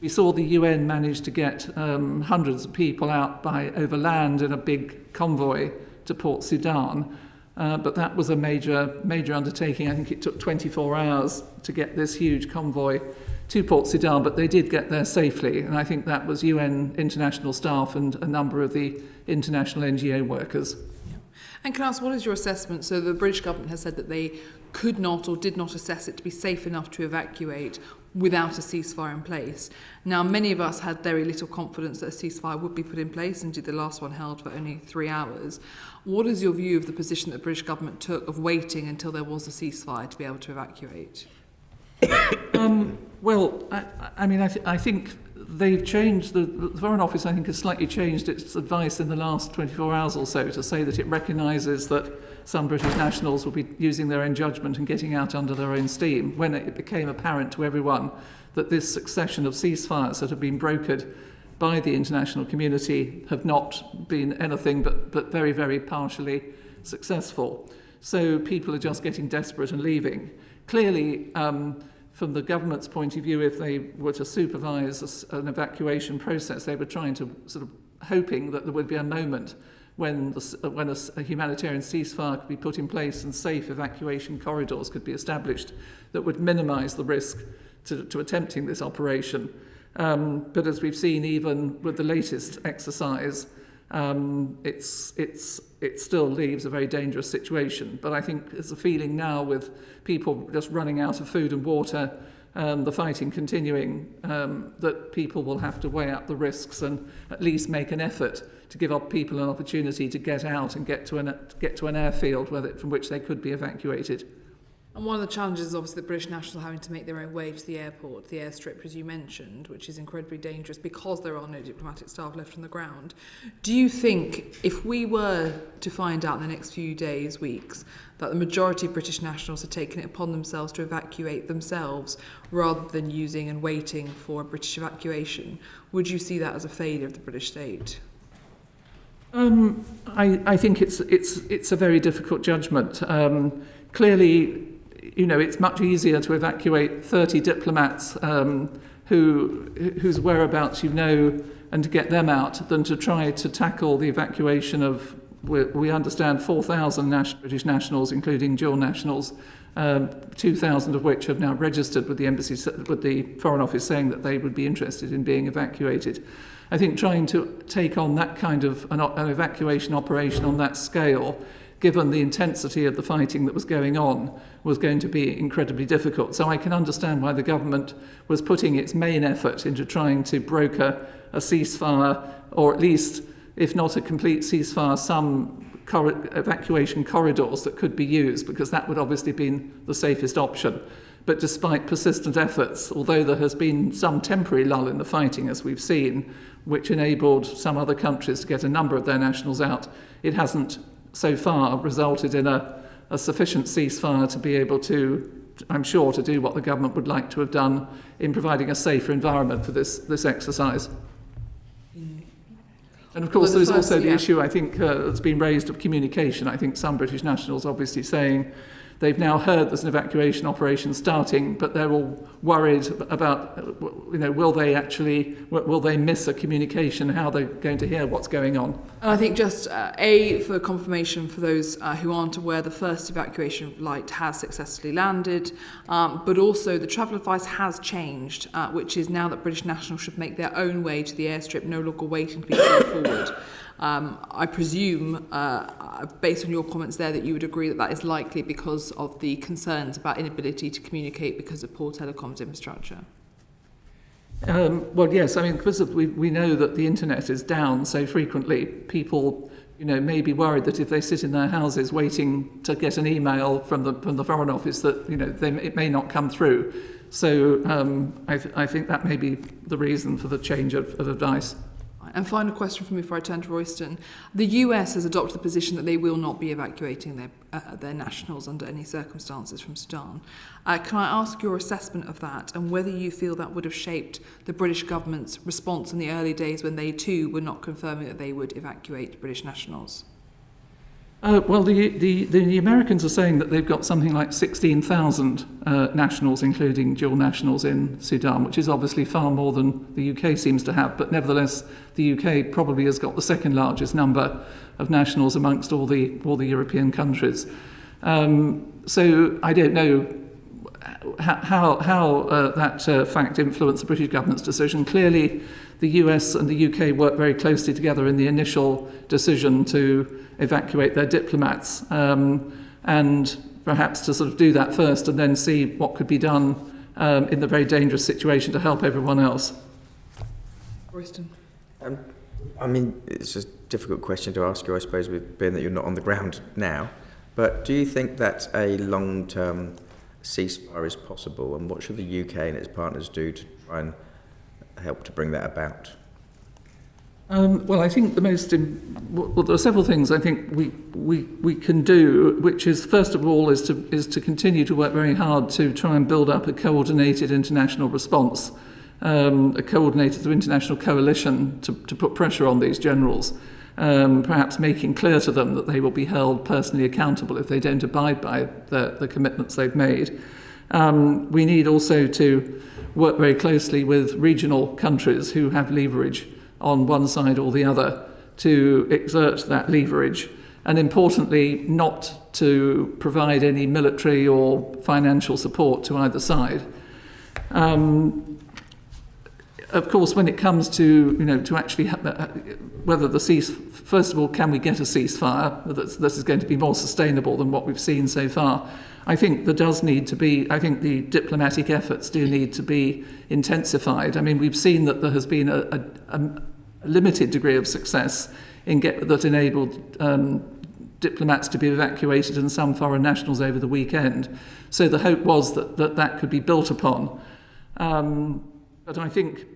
We saw the UN manage to get hundreds of people out by overland in a big convoy to Port Sudan, but that was a major undertaking. I think it took 24 hours to get this huge convoy to Port Sudan, but they did get there safely, and I think that was UN international staff and a number of the international NGO workers. And can I ask, what is your assessment? So the British government has said that they could not or did not assess it to be safe enough to evacuate without a ceasefire in place. Now, many of us had very little confidence that a ceasefire would be put in place. Indeed, the last one held for only 3 hours. What is your view of the position that the British government took of waiting until there was a ceasefire to be able to evacuate? Well, I think they've changed, the Foreign Office, I think, has slightly changed its advice in the last 24 hours or so to say that it recognises that some British nationals will be using their own judgment and getting out under their own steam, when it became apparent to everyone that this succession of ceasefires that have been brokered by the international community have not been anything but very, very partially successful. So people are just getting desperate and leaving. Clearly, from the government's point of view, if they were to supervise an evacuation process, they were trying to sort of hoping that there would be a moment when a humanitarian ceasefire could be put in place and safe evacuation corridors could be established that would minimise the risk to attempting this operation. But as we've seen, even with the latest exercise, it still leaves a very dangerous situation. But I think there's a feeling now with people just running out of food and water, the fighting continuing, that people will have to weigh up the risks and at least make an effort to give up people an opportunity to get out and get to an airfield from which they could be evacuated. And one of the challenges is obviously the British nationals having to make their own way to the airport, the airstrip, as you mentioned, which is incredibly dangerous because there are no diplomatic staff left on the ground. Do you think if we were to find out in the next few days, weeks, that the majority of British nationals had taken it upon themselves to evacuate themselves rather than using and waiting for a British evacuation, would you see that as a failure of the British state? I think it's a very difficult judgment. Clearly, it's much easier to evacuate 30 diplomats whose whereabouts and to get them out than to try to tackle the evacuation of, we understand, 4,000 British nationals, including dual nationals, 2,000 of which have now registered with the embassy, with the Foreign Office, saying that they would be interested in being evacuated. I think trying to take on that kind of an evacuation operation on that scale, given the intensity of the fighting that was going on, was going to be incredibly difficult. So I can understand why the government was putting its main effort into trying to broker a ceasefire, or at least, if not a complete ceasefire, some evacuation corridors that could be used, because that would obviously have been the safest option. But despite persistent efforts, although there has been some temporary lull in the fighting, as we've seen, which enabled some other countries to get a number of their nationals out, it hasn't so far resulted in a sufficient ceasefire to be able to, I'm sure, to do what the government would like to have done in providing a safer environment for this exercise. And of course, there's also the issue, I think, that's been raised of communication. I think some British nationals obviously saying they've now heard there's an evacuation operation starting, but they're all worried about, will they miss a communication, how they're going to hear what's going on. And I think just for confirmation for those who aren't aware, the first evacuation flight has successfully landed, but also the travel advice has changed, which is now that British nationals should make their own way to the airstrip, no longer waiting to be called forward. I presume, based on your comments there, that you would agree that that is likely because of the concerns about inability to communicate because of poor telecoms infrastructure. Well, yes. I mean, because we know that the internet is down so frequently, people, may be worried that if they sit in their houses waiting to get an email from the Foreign Office, that it may not come through. So I think that may be the reason for the change of advice. And final question from me before I turn to Royston. The US has adopted the position that they will not be evacuating their nationals under any circumstances from Sudan. Can I ask your assessment of that and whether you feel that would have shaped the British government's response in the early days when they too were not confirming that they would evacuate British nationals? Well, the Americans are saying that they've got something like 16,000 nationals, including dual nationals, in Sudan, which is obviously far more than the UK seems to have. But nevertheless, the UK probably has got the second largest number of nationals amongst all the European countries. So I don't know how that fact influenced the British government's decision. Clearly, the US and the UK worked very closely together in the initial decision to evacuate their diplomats, and perhaps to sort of do that first and then see what could be done in the very dangerous situation to help everyone else. Royston. I mean, it's a difficult question to ask you, I suppose, being that you're not on the ground now. But do you think that a long-term ceasefire is possible, and what should the UK and its partners do to try and help to bring that about? Well, I think there are several things I think we can do, which is, first of all, is to continue to work very hard to try and build up a coordinated international response, a coordinated international coalition to put pressure on these generals, perhaps making clear to them that they will be held personally accountable if they don't abide by the commitments they've made. We need also to work very closely with regional countries who have leverage on one side or the other to exert that leverage, and importantly, not to provide any military or financial support to either side. Of course, when it comes to to actually whether first of all, can we get a ceasefire this is going to be more sustainable than what we've seen so far? I think there does need to be. I think the diplomatic efforts do need to be intensified. I mean, we've seen that there has been a limited degree of success that enabled diplomats to be evacuated and some foreign nationals over the weekend. So the hope was that could be built upon. But I think,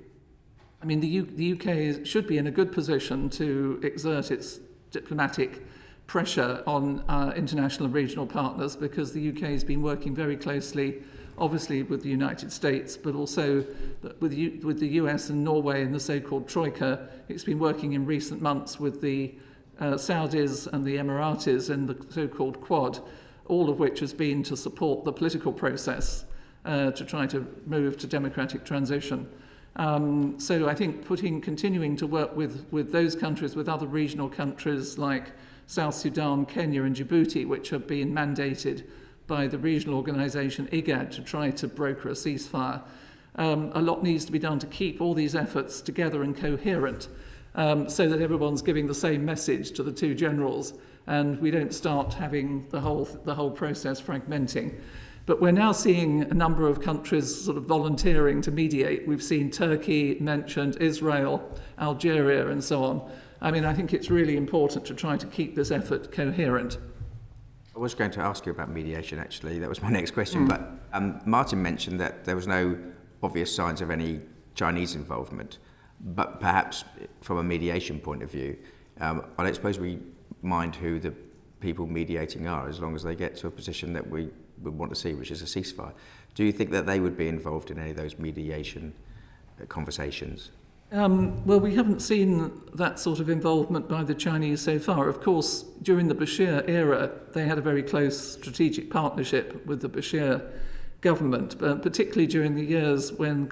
the UK should be in a good position to exert its diplomatic pressure on international and regional partners, because the UK has been working very closely, obviously with the United States, but also with the US and Norway in the so-called Troika. It's been working in recent months with the Saudis and the Emiratis in the so-called Quad, all of which has been to support the political process to try to move to democratic transition. So I think continuing to work with those countries, with other regional countries like South Sudan, Kenya and Djibouti, which have been mandated by the regional organisation IGAD to try to broker a ceasefire. A lot needs to be done to keep all these efforts together and coherent, so that everyone's giving the same message to the two generals and we don't start having the whole process fragmenting. But we're now seeing a number of countries sort of volunteering to mediate. We've seen Turkey mentioned, Israel, Algeria, and so on. I think it's really important to try to keep this effort coherent. I was going to ask you about mediation, actually. That was my next question. But Martin mentioned that there was no obvious signs of any Chinese involvement. But perhaps from a mediation point of view, I don't suppose we mind who the people mediating are, as long as they get to a position that we would want to see, which is a ceasefire. Do you think that they would be involved in any of those mediation conversations? Well, we haven't seen that sort of involvement by the Chinese so far. Of course, during the Bashir era, they had a very close strategic partnership with the Bashir government, but particularly during the years when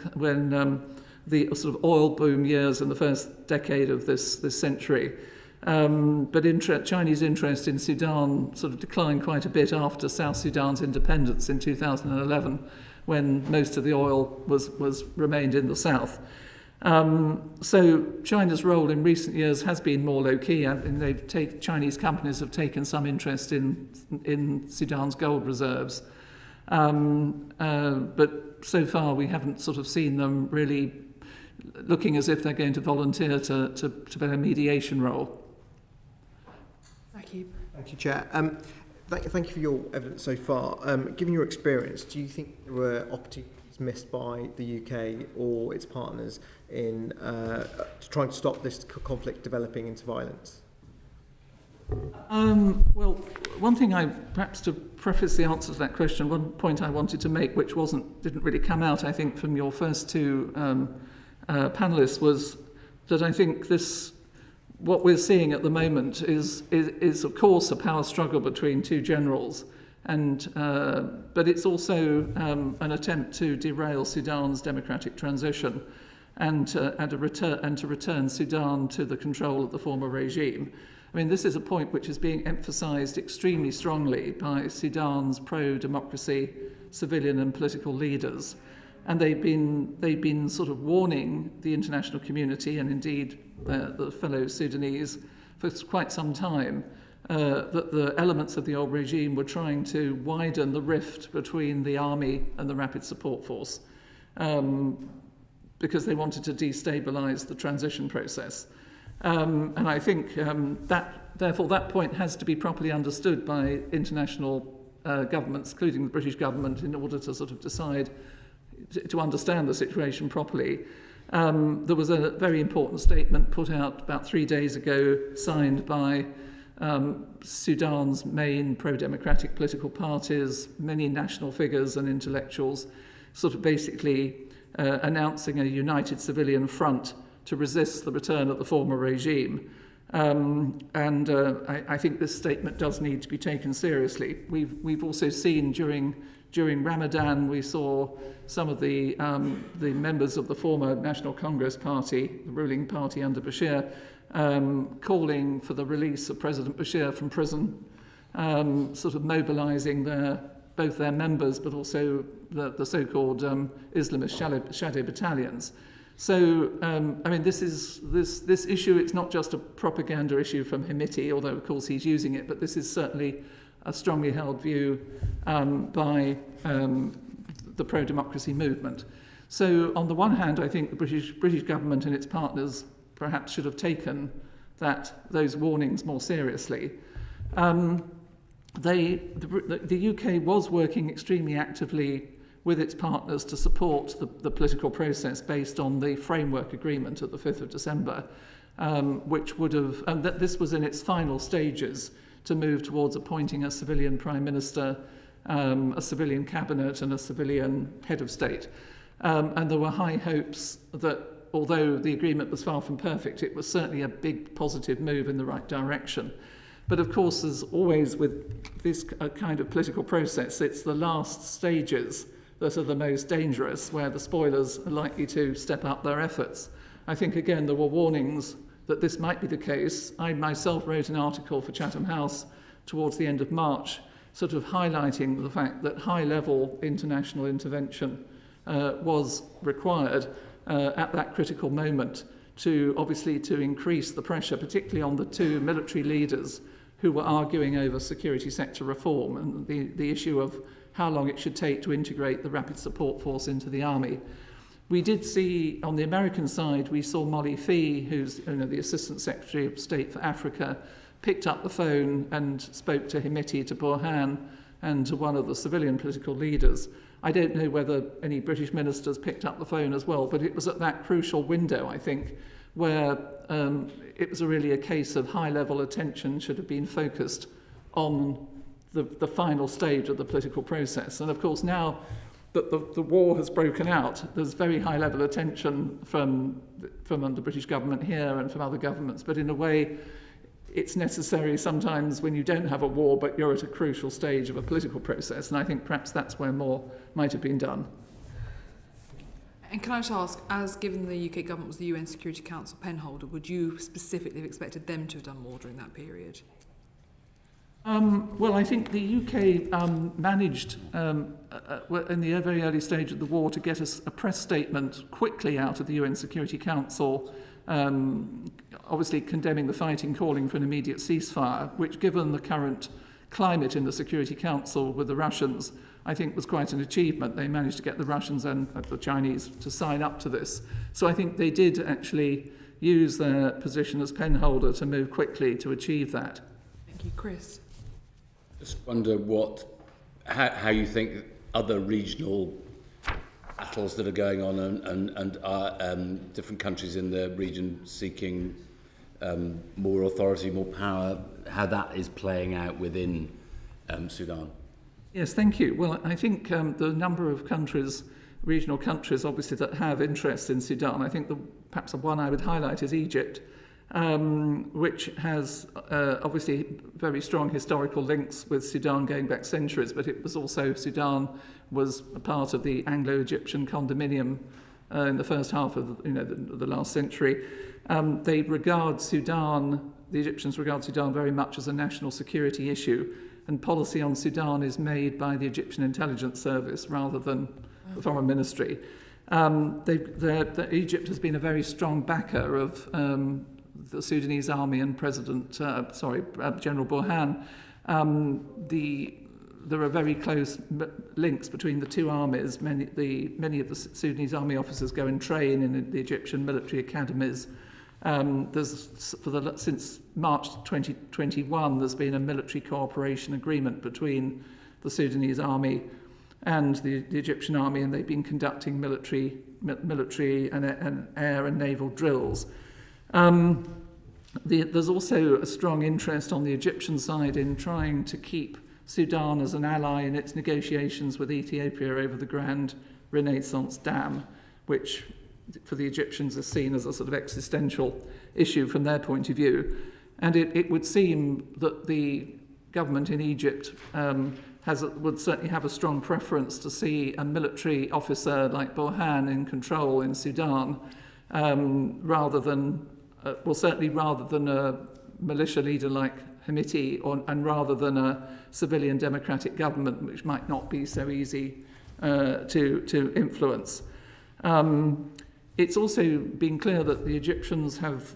the sort of oil boom years in the first decade of this century. But Chinese interest in Sudan sort of declined quite a bit after South Sudan's independence in 2011, when most of the oil was remained in the south. So China's role in recent years has been more low-key, and Chinese companies have taken some interest in Sudan's gold reserves. But so far we haven't sort of seen them really looking as if they're going to volunteer to play a mediation role. Thank you. Thank you, Chair. Thank you for your evidence so far. Given your experience, do you think there were opportunities missed by the UK or its partners in trying to stop this conflict developing into violence? Well, one thing perhaps to preface the answer to that question, one point I wanted to make, which didn't really come out, I think, from your first two panelists, was that I think what we're seeing at the moment is of course a power struggle between two generals, but it's also an attempt to derail Sudan's democratic transition and to return Sudan to the control of the former regime. I mean, this is a point which is being emphasised extremely strongly by Sudan's pro-democracy civilian and political leaders. And they've been sort of warning the international community and indeed the fellow Sudanese for quite some time that the elements of the old regime were trying to widen the rift between the army and the Rapid Support Force because they wanted to destabilise the transition process. And I think therefore that point has to be properly understood by international governments, including the British government, in order to sort of decide to understand the situation properly. There was a very important statement put out about 3 days ago, signed by Sudan's main pro-democratic political parties, many national figures and intellectuals, sort of basically announcing a united civilian front to resist the return of the former regime. I think this statement does need to be taken seriously. We've also seen during Ramadan, we saw some of the members of the former National Congress Party, the ruling party under Bashir, calling for the release of President Bashir from prison, sort of mobilising both their members but also the so-called Islamist shadow battalions. So, I mean, this issue, it's not just a propaganda issue from Hemeti, although, of course, he's using it, but this is certainly a strongly held view by the pro-democracy movement. So, on the one hand, I think the British government and its partners perhaps should have taken those warnings more seriously. The UK was working extremely actively with its partners to support the political process based on the framework agreement at the 5th of December, which would have, and that this was in its final stages to move towards appointing a civilian prime minister, a civilian cabinet and a civilian head of state. And there were high hopes that although the agreement was far from perfect, it was certainly a big positive move in the right direction. But of course, as always with this kind of political process, it's the last stages that are the most dangerous, where the spoilers are likely to step up their efforts. I think, again, there were warnings that this might be the case. I myself wrote an article for Chatham House towards the end of March, sort of highlighting the fact that high-level international intervention was required at that critical moment to increase the pressure, particularly on the two military leaders who were arguing over security sector reform and the issue of how long it should take to integrate the Rapid Support Force into the army. We did see, on the American side, we saw Molly Fee, who's the Assistant Secretary of State for Africa, picked up the phone and spoke to Hemeti, to Burhan, and to one of the civilian political leaders. I don't know whether any British ministers picked up the phone as well, but it was at that crucial window, I think, where it was really a case of high-level attention should have been focused on the final stage of the political process. And of course, now that the war has broken out, there's very high-level attention from the British government here and from other governments. But in a way, it's necessary sometimes when you don't have a war, but you're at a crucial stage of a political process. And I think perhaps that's where more might have been done. And can I just ask, as given the UK government was the UN Security Council penholder, would you specifically have expected them to have done more during that period? Well, I think the UK managed, in the very early stage of the war, to get a press statement quickly out of the UN Security Council, obviously condemning the fighting, calling for an immediate ceasefire, which, given the current climate in the Security Council with the Russians, I think was quite an achievement. They managed to get the Russians and the Chinese to sign up to this. So I think they did actually use their position as penholder to move quickly to achieve that. Thank you. Chris? Just wonder how you think other regional battles that are going on and are different countries in the region seeking more authority, more power, how that is playing out within Sudan? Yes, thank you. Well, I think the number of countries, regional countries, obviously, that have interest in Sudan, I think perhaps the one I would highlight is Egypt, which has obviously very strong historical links with Sudan going back centuries, but it was also, Sudan was a part of the Anglo-Egyptian condominium in the first half of the last century. They regard Sudan, the Egyptians regard Sudan very much as a national security issue, and policy on Sudan is made by the Egyptian intelligence service rather than the foreign ministry. Egypt has been a very strong backer of the Sudanese army and General Burhan. There are very close links between the two armies. Many of the Sudanese army officers go and train in the Egyptian military academies. Since March 2021, there's been a military cooperation agreement between the Sudanese army and the Egyptian army, and they've been conducting military and air and naval drills. There's also a strong interest on the Egyptian side in trying to keep Sudan as an ally in its negotiations with Ethiopia over the Grand Renaissance Dam, which for the Egyptians is seen as a sort of existential issue from their point of view. And it would seem that the government in Egypt would certainly have a strong preference to see a military officer like Burhan in control in Sudan, rather than a militia leader like Hamiti, and rather than a civilian democratic government, which might not be so easy to influence. It's also been clear that the Egyptians have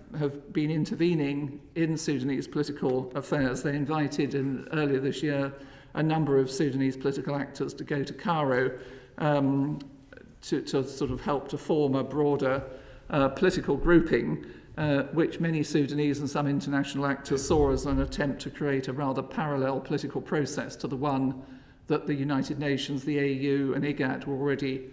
been intervening in Sudanese political affairs. They invited earlier this year a number of Sudanese political actors to go to Cairo to sort of help to form a broader political grouping, which many Sudanese and some international actors saw as an attempt to create a rather parallel political process to the one that the United Nations, the AU and IGAD were already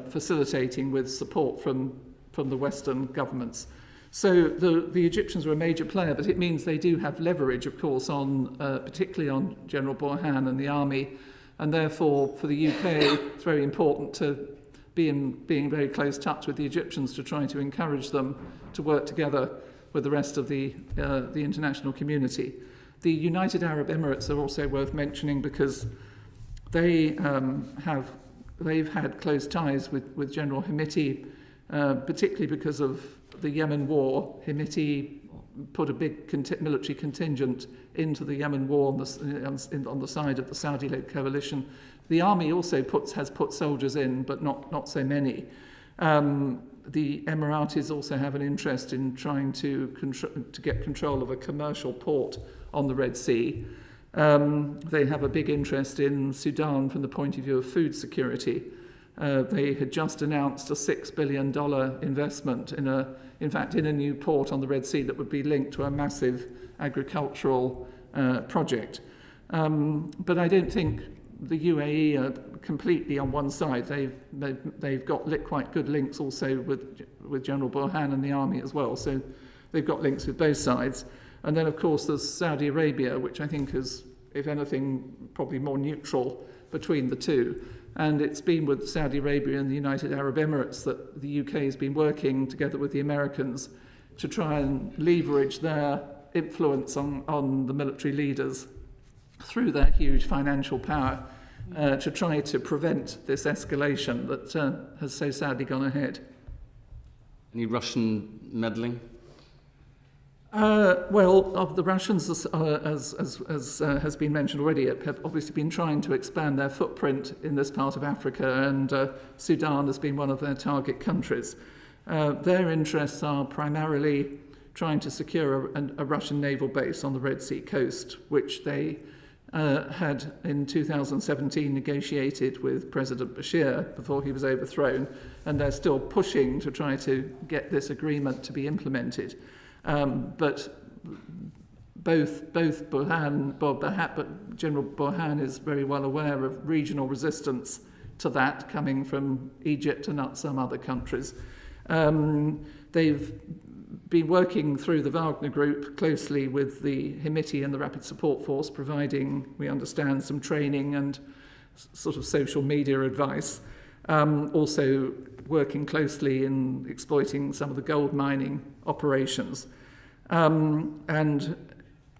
facilitating with support from the Western governments. So the Egyptians are a major player, but it means they do have leverage, of course, particularly on General Burhan and the army, and therefore for the UK it's very important to be in very close touch with the Egyptians to try to encourage them to work together with the rest of the international community. The United Arab Emirates are also worth mentioning because they've had close ties with General Hamiti, particularly because of the Yemen war. Hamiti put a big military contingent into the Yemen war on the side of the Saudi-led coalition. The army also has put soldiers in, but not so many. The Emiratis also have an interest in trying to get control of a commercial port on the Red Sea. They have a big interest in Sudan from the point of view of food security. They had just announced a $6 billion investment in a new port on the Red Sea that would be linked to a massive agricultural project. But I don't think the UAE are completely on one side. They've got quite good links also with General Burhan and the army as well. So they've got links with both sides. And then, of course, there's Saudi Arabia, which I think is, if anything, probably more neutral between the two. And it's been with Saudi Arabia and the United Arab Emirates that the UK has been working together with the Americans to try and leverage their influence on the military leaders through their huge financial power to try to prevent this escalation that has so sadly gone ahead. Any Russian meddling? The Russians, as has been mentioned already, have obviously been trying to expand their footprint in this part of Africa, and Sudan has been one of their target countries. Their interests are primarily trying to secure a Russian naval base on the Red Sea coast, which they had in 2017 negotiated with President Bashir before he was overthrown, and they're still pushing to try to get this agreement to be implemented. But General Burhan is very well aware of regional resistance to that coming from Egypt and some other countries. They've been working through the Wagner Group closely with the Himiti and the Rapid Support Force, providing, we understand, some training and sort of social media advice. Also working closely in exploiting some of the gold mining operations. And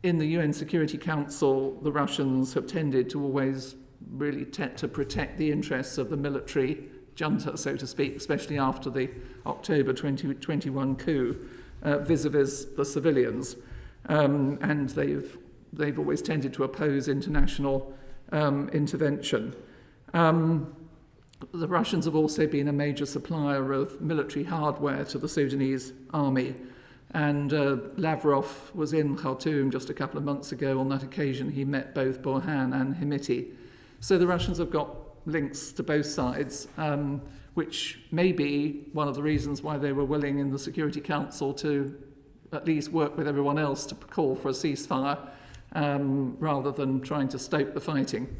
in the UN Security Council, the Russians have tended to always really to protect the interests of the military junta, so to speak, especially after the October 2021 coup, vis-a-vis the civilians. And they've always tended to oppose international intervention. The Russians have also been a major supplier of military hardware to the Sudanese army. And Lavrov was in Khartoum just a couple of months ago. On that occasion, he met both Burhan and Himiti. So the Russians have got links to both sides, which may be one of the reasons why they were willing in the Security Council to at least work with everyone else to call for a ceasefire, rather than trying to stoke the fighting.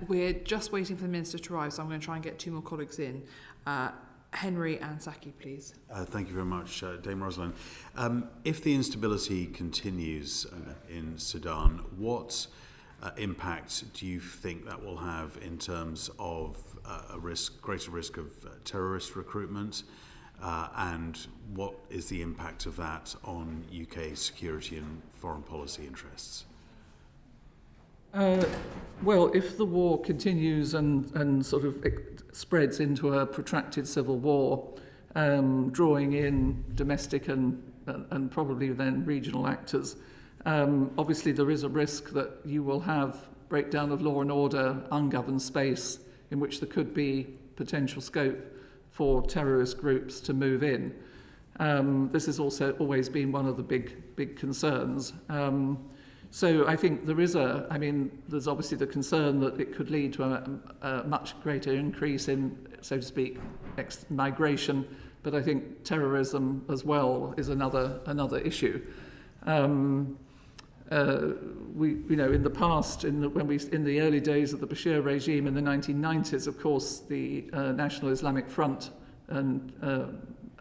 We're just waiting for the Minister to arrive, so I'm going to try and get two more colleagues in. Henry and Saki, please. Thank you very much, Dame Rosalind. If the instability continues in Sudan, what impact do you think that will have in terms of greater risk of terrorist recruitment? And what is the impact of that on UK security and foreign policy interests? Well, if the war continues and sort of spreads into a protracted civil war, drawing in domestic and probably then regional actors, obviously there is a risk that you will have breakdown of law and order, ungoverned space in which there could be potential scope for terrorist groups to move in. This has also always been one of the big concerns. So I think there's obviously the concern that it could lead to a much greater increase in, so to speak, migration, but I think terrorism as well is another issue. In the past, in the early days of the Bashir regime in the 1990s, of course, the National Islamic Front and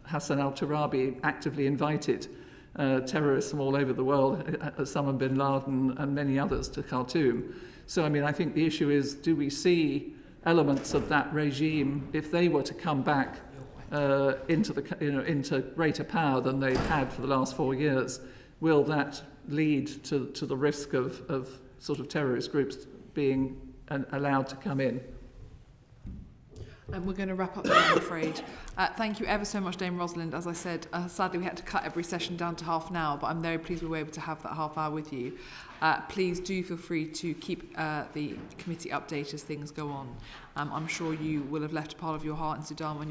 Hassan al-Turabi actively invited terrorists from all over the world, Osama bin Laden and many others, to Khartoum. So, I think the issue is, do we see elements of that regime, if they were to come back into greater power than they've had for the last 4 years, will that lead to the risk of sort of terrorist groups being allowed to come in? And we're going to wrap up there, I'm afraid. Thank you ever so much, Dame Rosalind. As I said, sadly we had to cut every session down to half an hour, but I'm very pleased we were able to have that half hour with you. Please do feel free to keep the committee updated as things go on. I'm sure you will have left a part of your heart in Sudan when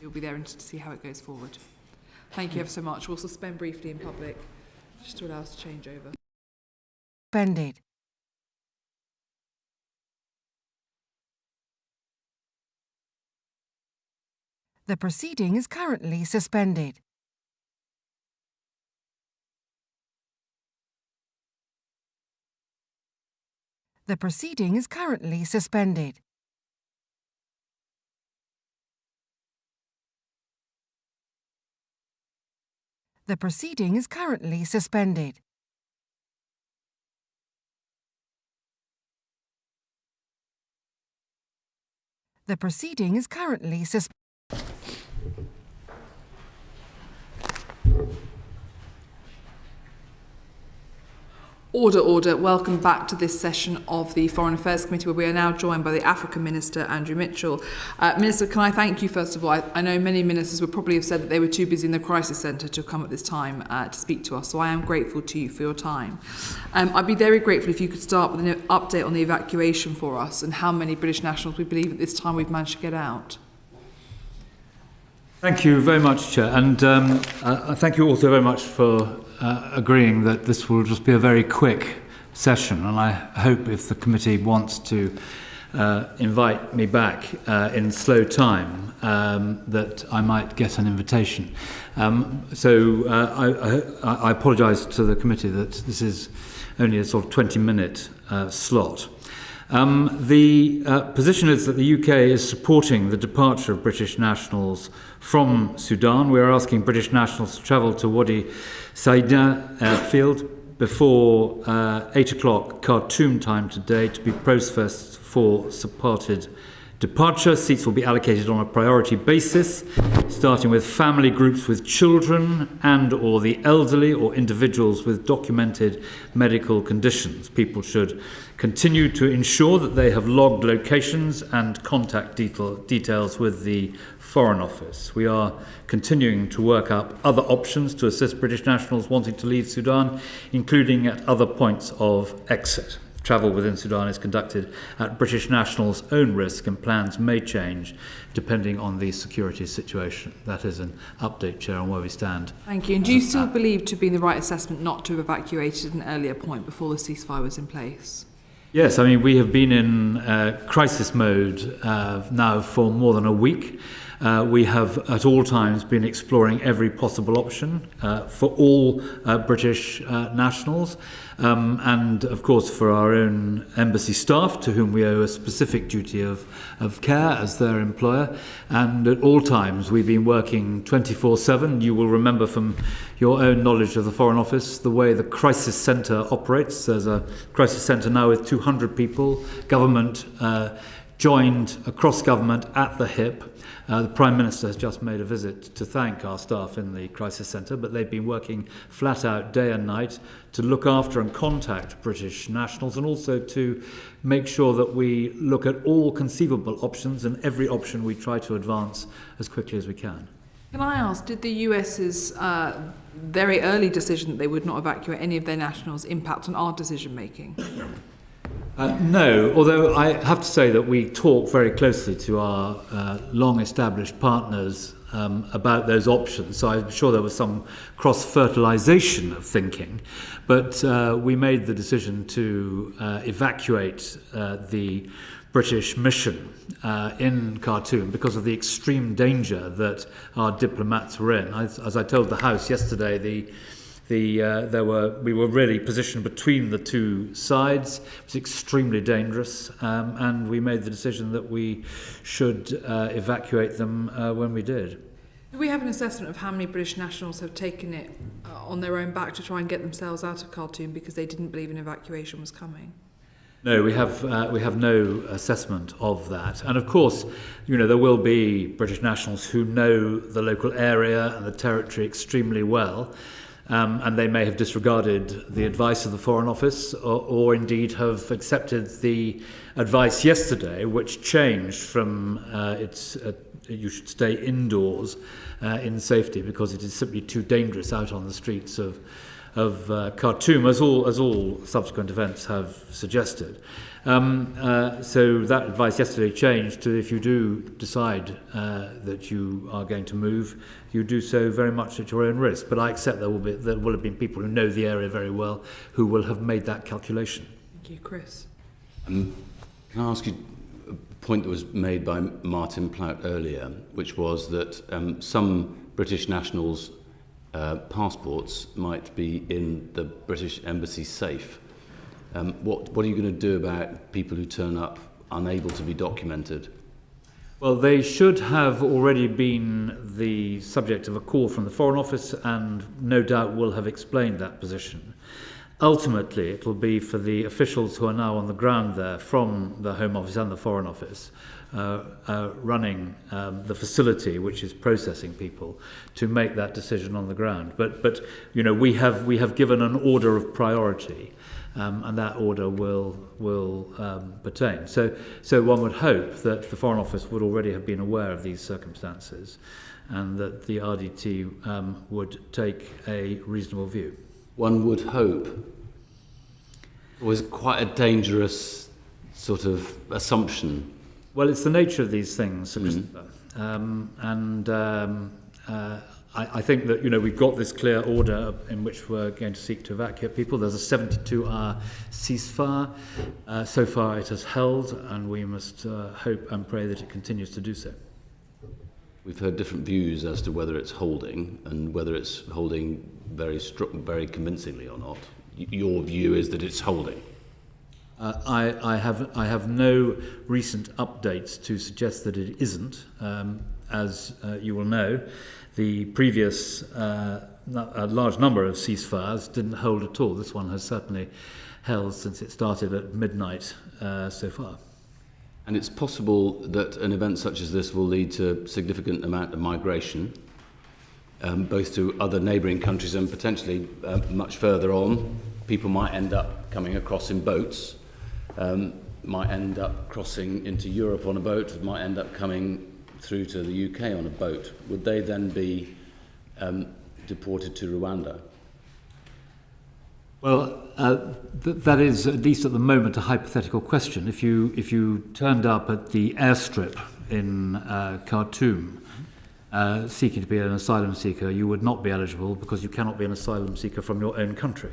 you'll be there to see how it goes forward. Thank you ever so much. We'll suspend briefly in public, just to allow us to change over. Suspended. The proceeding is currently suspended. The proceeding is currently suspended. The proceeding is currently suspended. The proceeding is currently suspended. Order, order. Welcome back to this session of the Foreign Affairs Committee, where we are now joined by the African Minister, Andrew Mitchell. Minister, can I thank you, first of all? I know many ministers would probably have said that they were too busy in the crisis centre to come at this time to speak to us, so I am grateful to you for your time. I'd be very grateful if you could start with an update on the evacuation for us and how many British nationals we believe at this time we've managed to get out. Thank you very much, Chair, and thank you also very much for agreeing that this will just be a very quick session, and I hope if the committee wants to invite me back in slow time that I might get an invitation. So I apologise to the committee that this is only a sort of 20-minute slot. The position is that the UK is supporting the departure of British nationals from Sudan. We are asking British nationals to travel to Wadi Saida airfield before 8 o'clock Khartoum time today to be processed for supported departure. Seats will be allocated on a priority basis, starting with family groups with children and or the elderly or individuals with documented medical conditions. People should continue to ensure that they have logged locations and contact details with the Foreign Office. We are continuing to work up other options to assist British nationals wanting to leave Sudan, including at other points of exit. Travel within Sudan is conducted at British nationals' own risk, and plans may change depending on the security situation. That is an update, Chair, on where we stand. Thank you. And do you still believe to be the right assessment not to have evacuated at an earlier point before the ceasefire was in place? Yes, I mean, we have been in crisis mode now for more than a week. We have at all times been exploring every possible option for all British nationals and of course for our own embassy staff, to whom we owe a specific duty of care as their employer. And at all times we've been working 24/7. You will remember from your own knowledge of the Foreign Office the way the crisis centre operates. There's a crisis centre now with 200 people, government joined across government at the hip. The Prime Minister has just made a visit to thank our staff in the crisis centre, but they've been working flat out day and night to look after and contact British nationals, and also to make sure that we look at all conceivable options, and every option we try to advance as quickly as we can. Can I ask, did the US's very early decision that they would not evacuate any of their nationals impact on our decision making? No, although I have to say that we talk very closely to our long-established partners about those options, so I'm sure there was some cross-fertilisation of thinking, but we made the decision to evacuate the British mission in Khartoum because of the extreme danger that our diplomats were in. As I told the House yesterday, we were really positioned between the two sides. It was extremely dangerous, and we made the decision that we should evacuate them when we did. Do we have an assessment of how many British nationals have taken it on their own back to try and get themselves out of Khartoum because they didn't believe an evacuation was coming? No, we have no assessment of that. And of course, you know, there will be British nationals who know the local area and the territory extremely well. And they may have disregarded the advice of the Foreign Office or indeed have accepted the advice yesterday, which changed from you should stay indoors in safety because it is simply too dangerous out on the streets of Khartoum, as all subsequent events have suggested. So that advice yesterday changed to, if you do decide that you are going to move, you do so very much at your own risk. But I accept there will have been people who know the area very well who will have made that calculation. Thank you, Chris. Can I ask you a point that was made by Martin Plaut earlier, which was that some British nationals' passports might be in the British embassy safe. What are you going to do about people who turn up unable to be documented? Well, they should have already been the subject of a call from the Foreign Office and no doubt will have explained that position. Ultimately, it will be for the officials who are now on the ground there from the Home Office and the Foreign Office running the facility which is processing people to make that decision on the ground. But you know, we have given an order of priority. And that order will pertain. So one would hope that the Foreign Office would already have been aware of these circumstances and that the RDT would take a reasonable view. One would hope. It was quite a dangerous sort of assumption. Well, it's the nature of these things, Christopher. I think that, you know, we've got this clear order in which we're going to seek to evacuate people. There's a 72-hour ceasefire. So far it has held, and we must hope and pray that it continues to do so. We've heard different views as to whether it's holding and whether it's holding very convincingly or not. Your view is that it's holding. I have no recent updates to suggest that it isn't. As you will know, the previous a large number of ceasefires didn't hold at all. This one has certainly held since it started at midnight so far. And it's possible that an event such as this will lead to significant amount of migration, both to other neighbouring countries and potentially much further on. People might end up coming across in boats, might end up crossing into Europe on a boat, might end up coming through to the UK on a boat. Would they then be deported to Rwanda? Well, that is, at least at the moment, a hypothetical question. If you turned up at the airstrip in Khartoum seeking to be an asylum seeker, you would not be eligible because you cannot be an asylum seeker from your own country.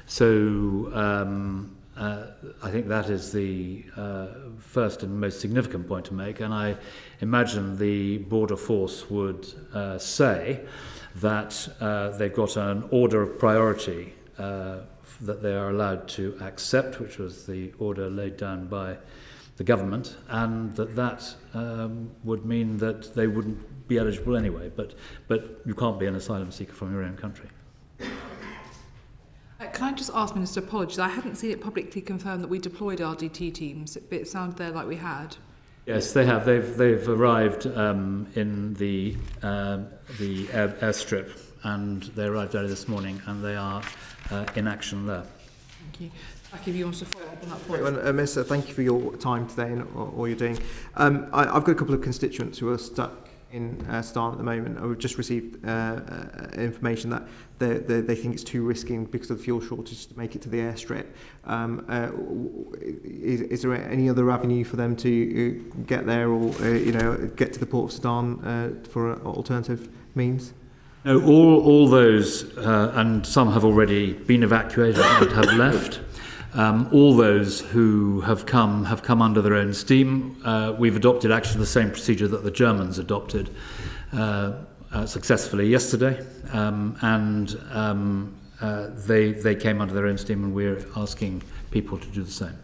So I think that is the first and most significant point to make, and I imagine the border force would say that they've got an order of priority that they are allowed to accept, which was the order laid down by the government, and that would mean that they wouldn't be eligible anyway, but you can't be an asylum seeker from your own country. Can I just ask, Minister, apologies, I hadn't seen it publicly confirmed that we deployed RDT teams. It sounded there like we had. Yes, they have. They've arrived in the airstrip, and they arrived early this morning, and they are in action there. Thank you. Aki, if you want to follow up on that point. Well, Minister, thank you for your time today and all you're doing. I've got a couple of constituents who are stuck in Sudan at the moment. We've just received information that they think it's too risky because of the fuel shortage to make it to the airstrip. Is there any other avenue for them to get there, or get to the port of Sudan for alternative means? No, all those, and some have already been evacuated and have left. All those who have come under their own steam. We've adopted actually the same procedure that the Germans adopted successfully yesterday, and they came under their own steam, and we're asking people to do the same.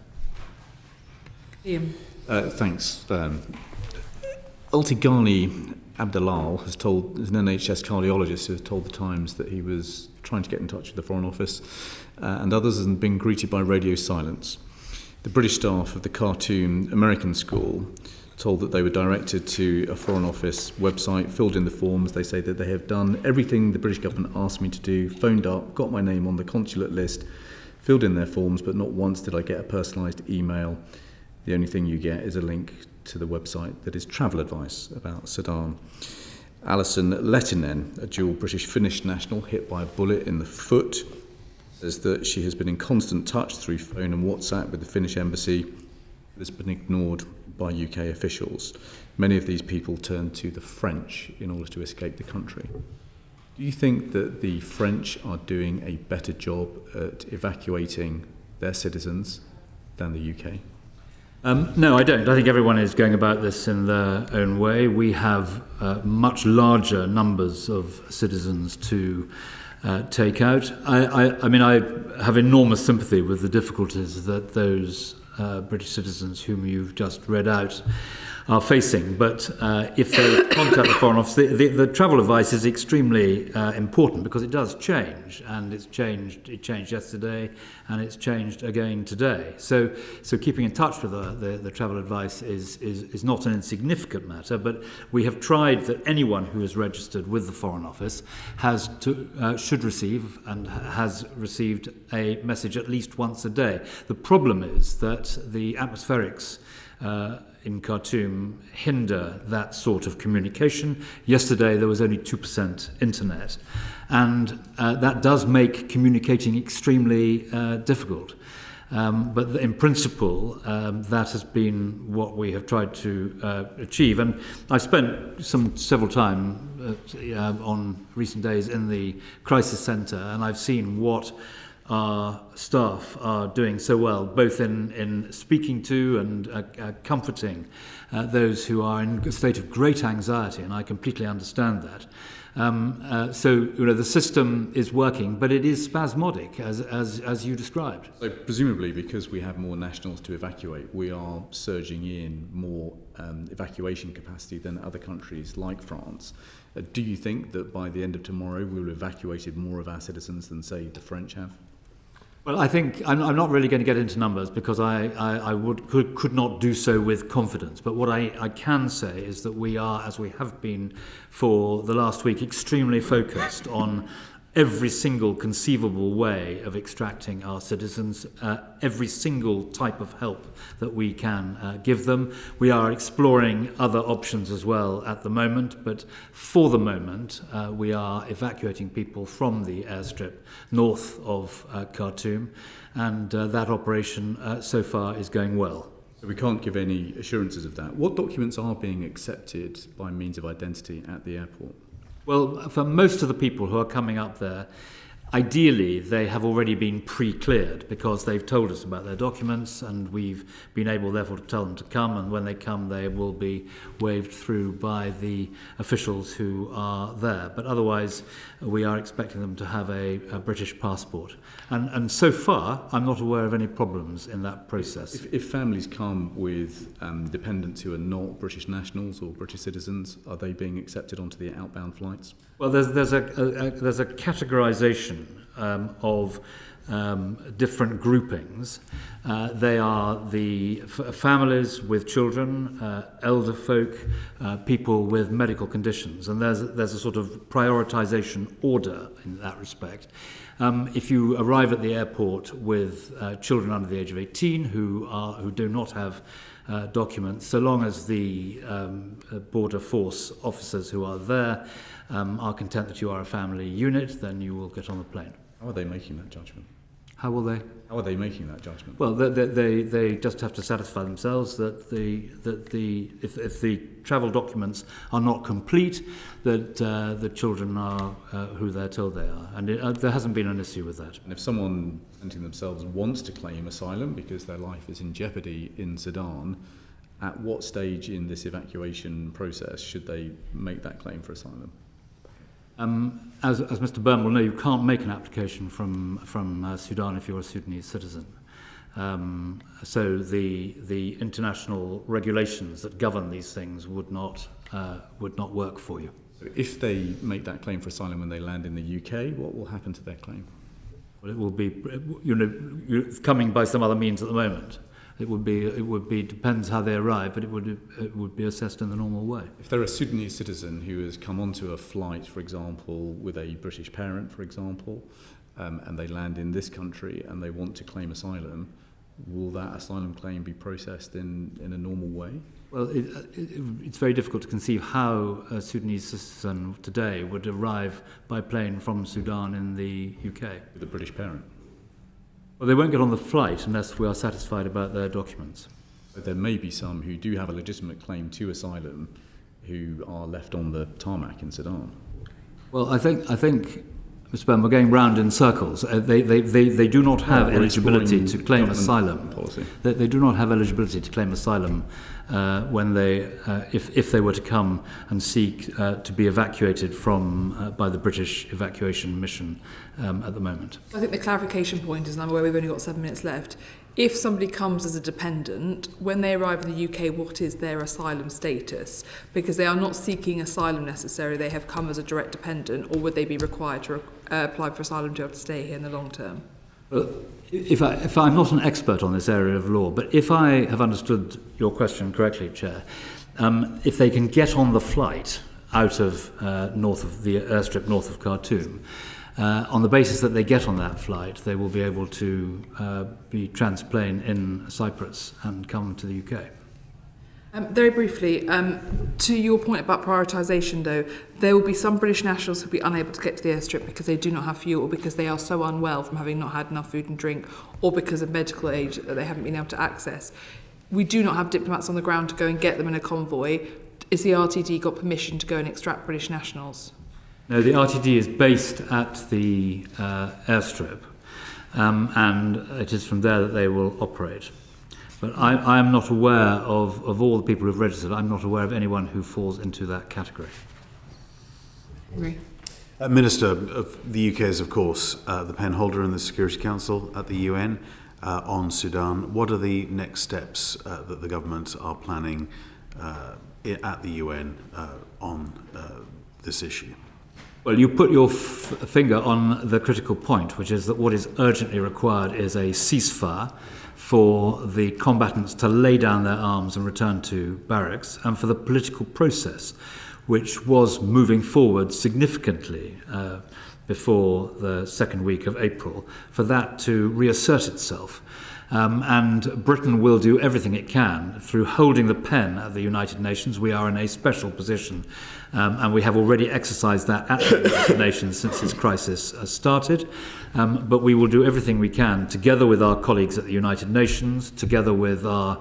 Ian. Thanks. Ultigani Abdalal is an NHS cardiologist who has told the Times that he was trying to get in touch with the Foreign Office and others and been greeted by radio silence. The British staff of the Khartoum American School told that they were directed to a Foreign Office website, filled in the forms. They say that they have done everything the British government asked me to do, phoned up, got my name on the consulate list, filled in their forms, but not once did I get a personalised email. The only thing you get is a link to the website that is travel advice about Sudan. Alison Lehtinen, a dual British-Finnish national hit by a bullet in the foot, says that she has been in constant touch through phone and WhatsApp with the Finnish embassy, but has been ignored by UK officials. Many of these people turned to the French in order to escape the country. Do you think that the French are doing a better job at evacuating their citizens than the UK? No, I don't. I think everyone is going about this in their own way. We have much larger numbers of citizens to take out. I mean, I have enormous sympathy with the difficulties that those British citizens whom you've just read out are facing. But if they contact the Foreign Office, the travel advice is extremely important because it does change, and it changed yesterday, and it's changed again today. So keeping in touch with the travel advice is not an insignificant matter, but we have tried that anyone who is registered with the Foreign Office should receive and has received a message at least once a day. The problem is that the atmospherics in Khartoum hinder that sort of communication. Yesterday there was only 2% internet, and that does make communicating extremely difficult. But in principle, that has been what we have tried to achieve. And I've spent several time on recent days in the crisis centre, and I've seen what our staff are doing so well, both in speaking to and comforting those who are in a state of great anxiety, and I completely understand that. So the system is working, but it is spasmodic, as you described. So presumably, because we have more nationals to evacuate, we are surging in more evacuation capacity than other countries like France. Do you think that by the end of tomorrow we will have evacuated more of our citizens than, say, the French have? Well, I think I'm not really going to get into numbers because I could not do so with confidence. But what I can say is that we are, as we have been for the last week, extremely focused on every single conceivable way of extracting our citizens, every single type of help that we can give them. We are exploring other options as well at the moment, but for the moment we are evacuating people from the airstrip north of Khartoum, and that operation so far is going well. We can't give any assurances of that. What documents are being accepted by means of identity at the airport? Well, for most of the people who are coming up there, ideally they have already been pre-cleared because they've told us about their documents, and we've been able therefore to tell them to come, and when they come they will be waved through by the officials who are there. But otherwise we are expecting them to have a British passport, and so far I'm not aware of any problems in that process. If families come with dependents who are not British nationals or British citizens, are they being accepted onto the outbound flights? Well, there's a categorisation of different groupings. They are the families with children, elder folk, people with medical conditions, and there's a sort of prioritisation order in that respect. If you arrive at the airport with children under the age of 18 who do not have documents, so long as the border force officers who are there are content that you are a family unit, then you will get on the plane. How are they making that judgment? How will they? How are they making that judgment? Well, they just have to satisfy themselves that if the travel documents are not complete, that the children are who they're told they are, and there hasn't been an issue with that. And if someone presenting themselves wants to claim asylum because their life is in jeopardy in Sudan, at what stage in this evacuation process should they make that claim for asylum? As Mr. Byrne will know, you can't make an application from Sudan if you're a Sudanese citizen. So the international regulations that govern these things would not work for you. So if they make that claim for asylum when they land in the UK, what will happen to their claim? Well, it will be, it's coming by some other means at the moment. It would be depends how they arrive, but it would be assessed in the normal way. If they're a Sudanese citizen who has come onto a flight, for example, with a British parent, for example, and they land in this country and they want to claim asylum, will that asylum claim be processed in a normal way? Well, it's very difficult to conceive how a Sudanese citizen today would arrive by plane from Sudan in the UK. With a British parent? Well, they won't get on the flight unless we are satisfied about their documents. But there may be some who do have a legitimate claim to asylum who are left on the tarmac in Sudan. Well, I think, Mr. Byrne, we're going round in circles. They do not have eligibility to claim asylum. They do not have eligibility to claim asylum when if they were to come and seek to be evacuated from by the British evacuation mission at the moment. I think the clarification point is, and I'm aware we've only got 7 minutes left, if somebody comes as a dependent, when they arrive in the UK, what is their asylum status? Because they are not seeking asylum necessarily, they have come as a direct dependent, or would they be required to apply for asylum to be able to stay here in the long term? Well, if I'm not an expert on this area of law, but if I have understood your question correctly, Chair, if they can get on the flight out of north of the airstrip north of Khartoum, on the basis that they get on that flight, they will be able to be transplane in Cyprus and come to the UK. Very briefly, to your point about prioritisation though, there will be some British nationals who will be unable to get to the airstrip because they do not have fuel, or because they are so unwell from having not had enough food and drink, or because of medical aid that they haven't been able to access. We do not have diplomats on the ground to go and get them in a convoy. Is the RTD got permission to go and extract British nationals? No, the RTD is based at the airstrip. and it is from there that they will operate. But I am not aware of all the people who've registered. I'm not aware of anyone who falls into that category. Minister, the UK is, of course, the pen holder in the Security Council at the UN on Sudan. What are the next steps that the government are planning at the UN on this issue? Well, you put your finger on the critical point, which is that what is urgently required is a ceasefire for the combatants to lay down their arms and return to barracks, and for the political process, which was moving forward significantly before the second week of April, for that to reassert itself. And Britain will do everything it can through holding the pen at the United Nations. We are in a special position, and we have already exercised that at the United Nations since this crisis started. But we will do everything we can, together with our colleagues at the United Nations, together with our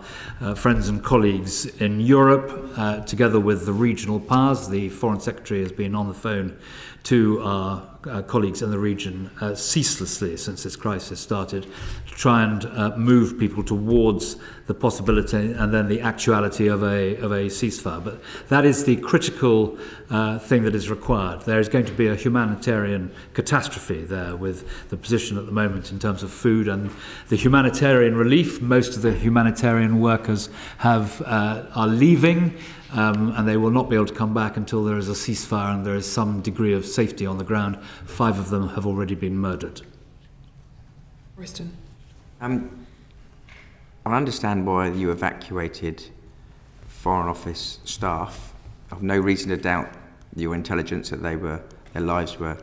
friends and colleagues in Europe, together with the regional powers. The Foreign Secretary has been on the phone to our colleagues in the region ceaselessly since this crisis started, to try and move people towards the possibility and then the actuality of a ceasefire. But that is the critical thing that is required. There is going to be a humanitarian catastrophe there with the position at the moment in terms of food and the humanitarian relief. Most of the humanitarian workers are leaving. And they will not be able to come back until there is a ceasefire and there is some degree of safety on the ground. 5 of them have already been murdered. Royston. I understand why you evacuated Foreign Office staff. I've no reason to doubt your intelligence that their lives were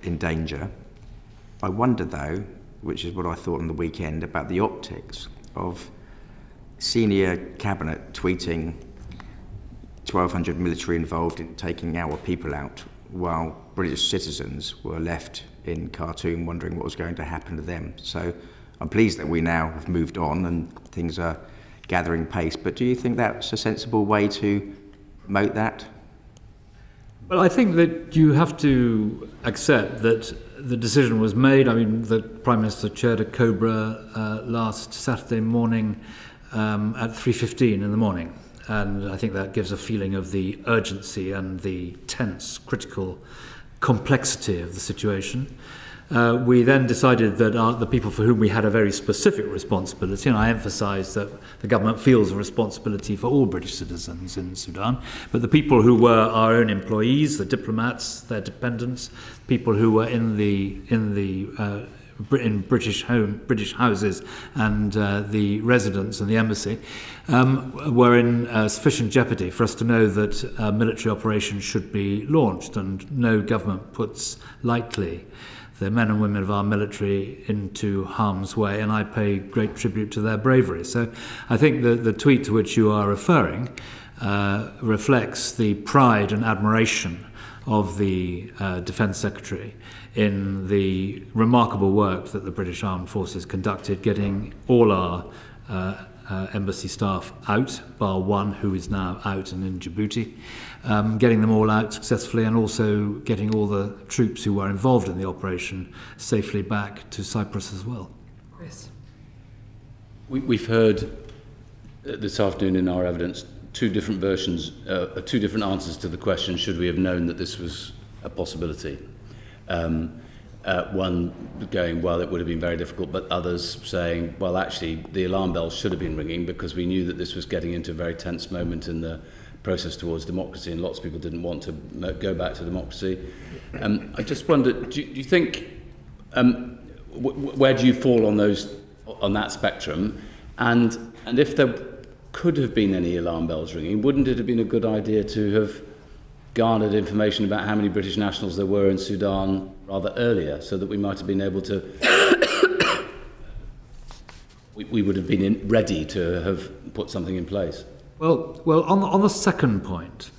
in danger. I wonder, though, which is what I thought on the weekend, about the optics of senior cabinet tweeting 1,200 military involved in taking our people out, while British citizens were left in Khartoum wondering what was going to happen to them. So I'm pleased that we now have moved on and things are gathering pace. But do you think that's a sensible way to promote that? Well, I think that you have to accept that the decision was made. I mean, the Prime Minister chaired a COBRA last Saturday morning at 3:15 in the morning. And I think that gives a feeling of the urgency and the tense, critical complexity of the situation. We then decided that the people for whom we had a very specific responsibility, and I emphasise that the government feels a responsibility for all British citizens in Sudan, but the people who were our own employees, the diplomats, their dependents, people who were in British houses and the residents and the embassy were in sufficient jeopardy for us to know that a military operation should be launched, and no government puts lightly the men and women of our military into harm's way, and I pay great tribute to their bravery. So I think the tweet to which you are referring reflects the pride and admiration of the Defence Secretary in the remarkable work that the British Armed Forces conducted, getting all our embassy staff out, bar one who is now out and in Djibouti, getting them all out successfully, and also getting all the troops who were involved in the operation safely back to Cyprus as well. Chris. We've heard this afternoon in our evidence two different versions, two different answers to the question, should we have known that this was a possibility? One going, well, it would have been very difficult, but others saying, well, actually, the alarm bells should have been ringing because we knew that this was getting into a very tense moment in the process towards democracy, and lots of people didn't want to go back to democracy. I just wondered, do you think, where do you fall on that spectrum? And if there could have been any alarm bells ringing, wouldn't it have been a good idea to have garnered information about how many British nationals there were in Sudan rather earlier, so that we might have been able to we would have been ready to have put something in place? Well, on the second point,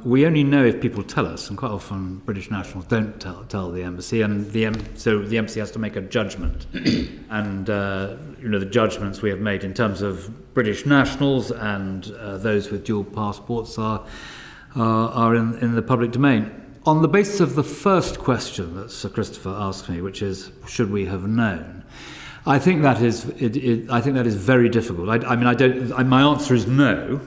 we only know if people tell us, and quite often British nationals don't tell the embassy, and so the embassy has to make a judgment. And the judgments we have made in terms of British nationals and those with dual passports are in the public domain. on the basis of the first question that Sir Christopher asked me, which is, should we have known? I think that is very difficult. My answer is no.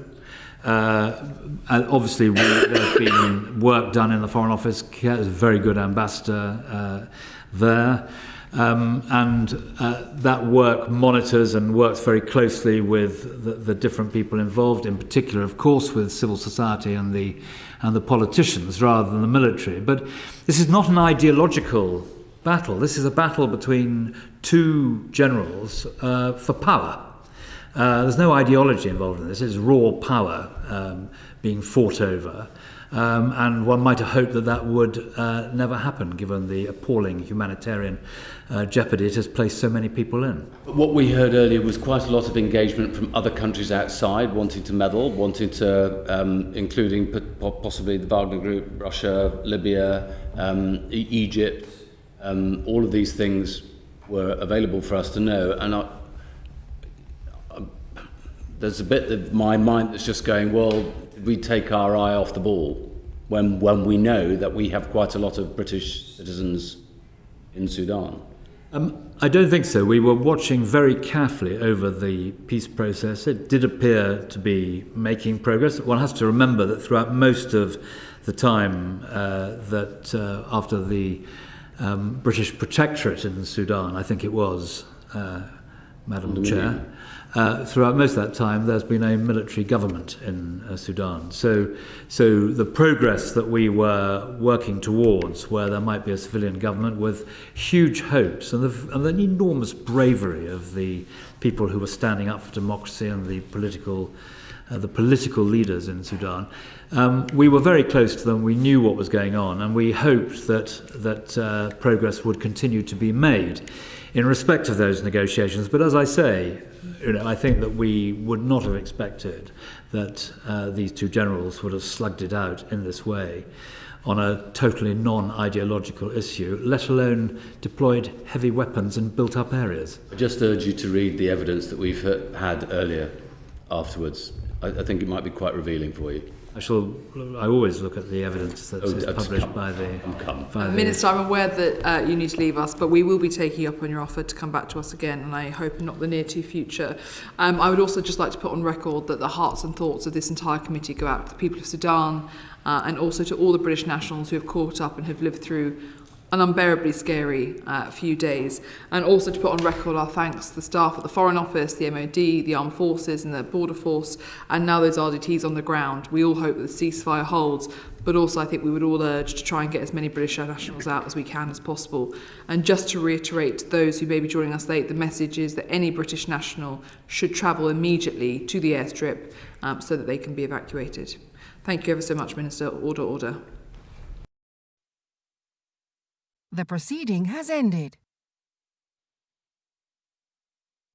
Obviously, there's been work done in the Foreign Office. There's a very good ambassador there. And that work monitors and works very closely with the different people involved, in particular, of course, with civil society and the politicians rather than the military. But this is not an ideological battle. This is a battle between two generals for power. There's no ideology involved in this. It's raw power being fought over. And one might have hoped that that would never happen, given the appalling humanitarian jeopardy it has placed so many people in. What we heard earlier was quite a lot of engagement from other countries outside, wanting to meddle, wanting to, including possibly the Wagner Group, Russia, Libya, Egypt. All of these things were available for us to know. And there's a bit of my mind that's just going, well, we take our eye off the ball when we know that we have quite a lot of British citizens in Sudan? I don't think so. We were watching very carefully over the peace process. It did appear to be making progress. One has to remember that throughout most of the time after the British protectorate in Sudan, I think it was, Madam Chair, throughout most of that time, there's been a military government in Sudan. So the progress that we were working towards, where there might be a civilian government with huge hopes and the enormous bravery of the people who were standing up for democracy and the political leaders in Sudan, we were very close to them. We knew what was going on, and we hoped that progress would continue to be made in respect of those negotiations. But as I say, I think that we would not have expected that these two generals would have slugged it out in this way on a totally non-ideological issue, let alone deployed heavy weapons in built-up areas. I just urge you to read the evidence that we've had earlier afterwards. I think it might be quite revealing for you. I always look at the evidence that is published by the Minister, I'm aware that you need to leave us, but we will be taking you up on your offer to come back to us again, and I hope in not the near to future. I would also just like to put on record that the hearts and thoughts of this entire committee go out to the people of Sudan and also to all the British nationals who have caught up and have lived through an unbearably scary few days, and also to put on record our thanks to the staff at the Foreign Office, the MOD, the Armed Forces and the Border Force, and now those RDTs on the ground. We all hope that the ceasefire holds, but also I think we would all urge to try and get as many British nationals out as we can as possible. And just to reiterate to those who may be joining us late, the message is that any British national should travel immediately to the airstrip so that they can be evacuated. Thank you ever so much, Minister. Order, order. The proceeding has ended.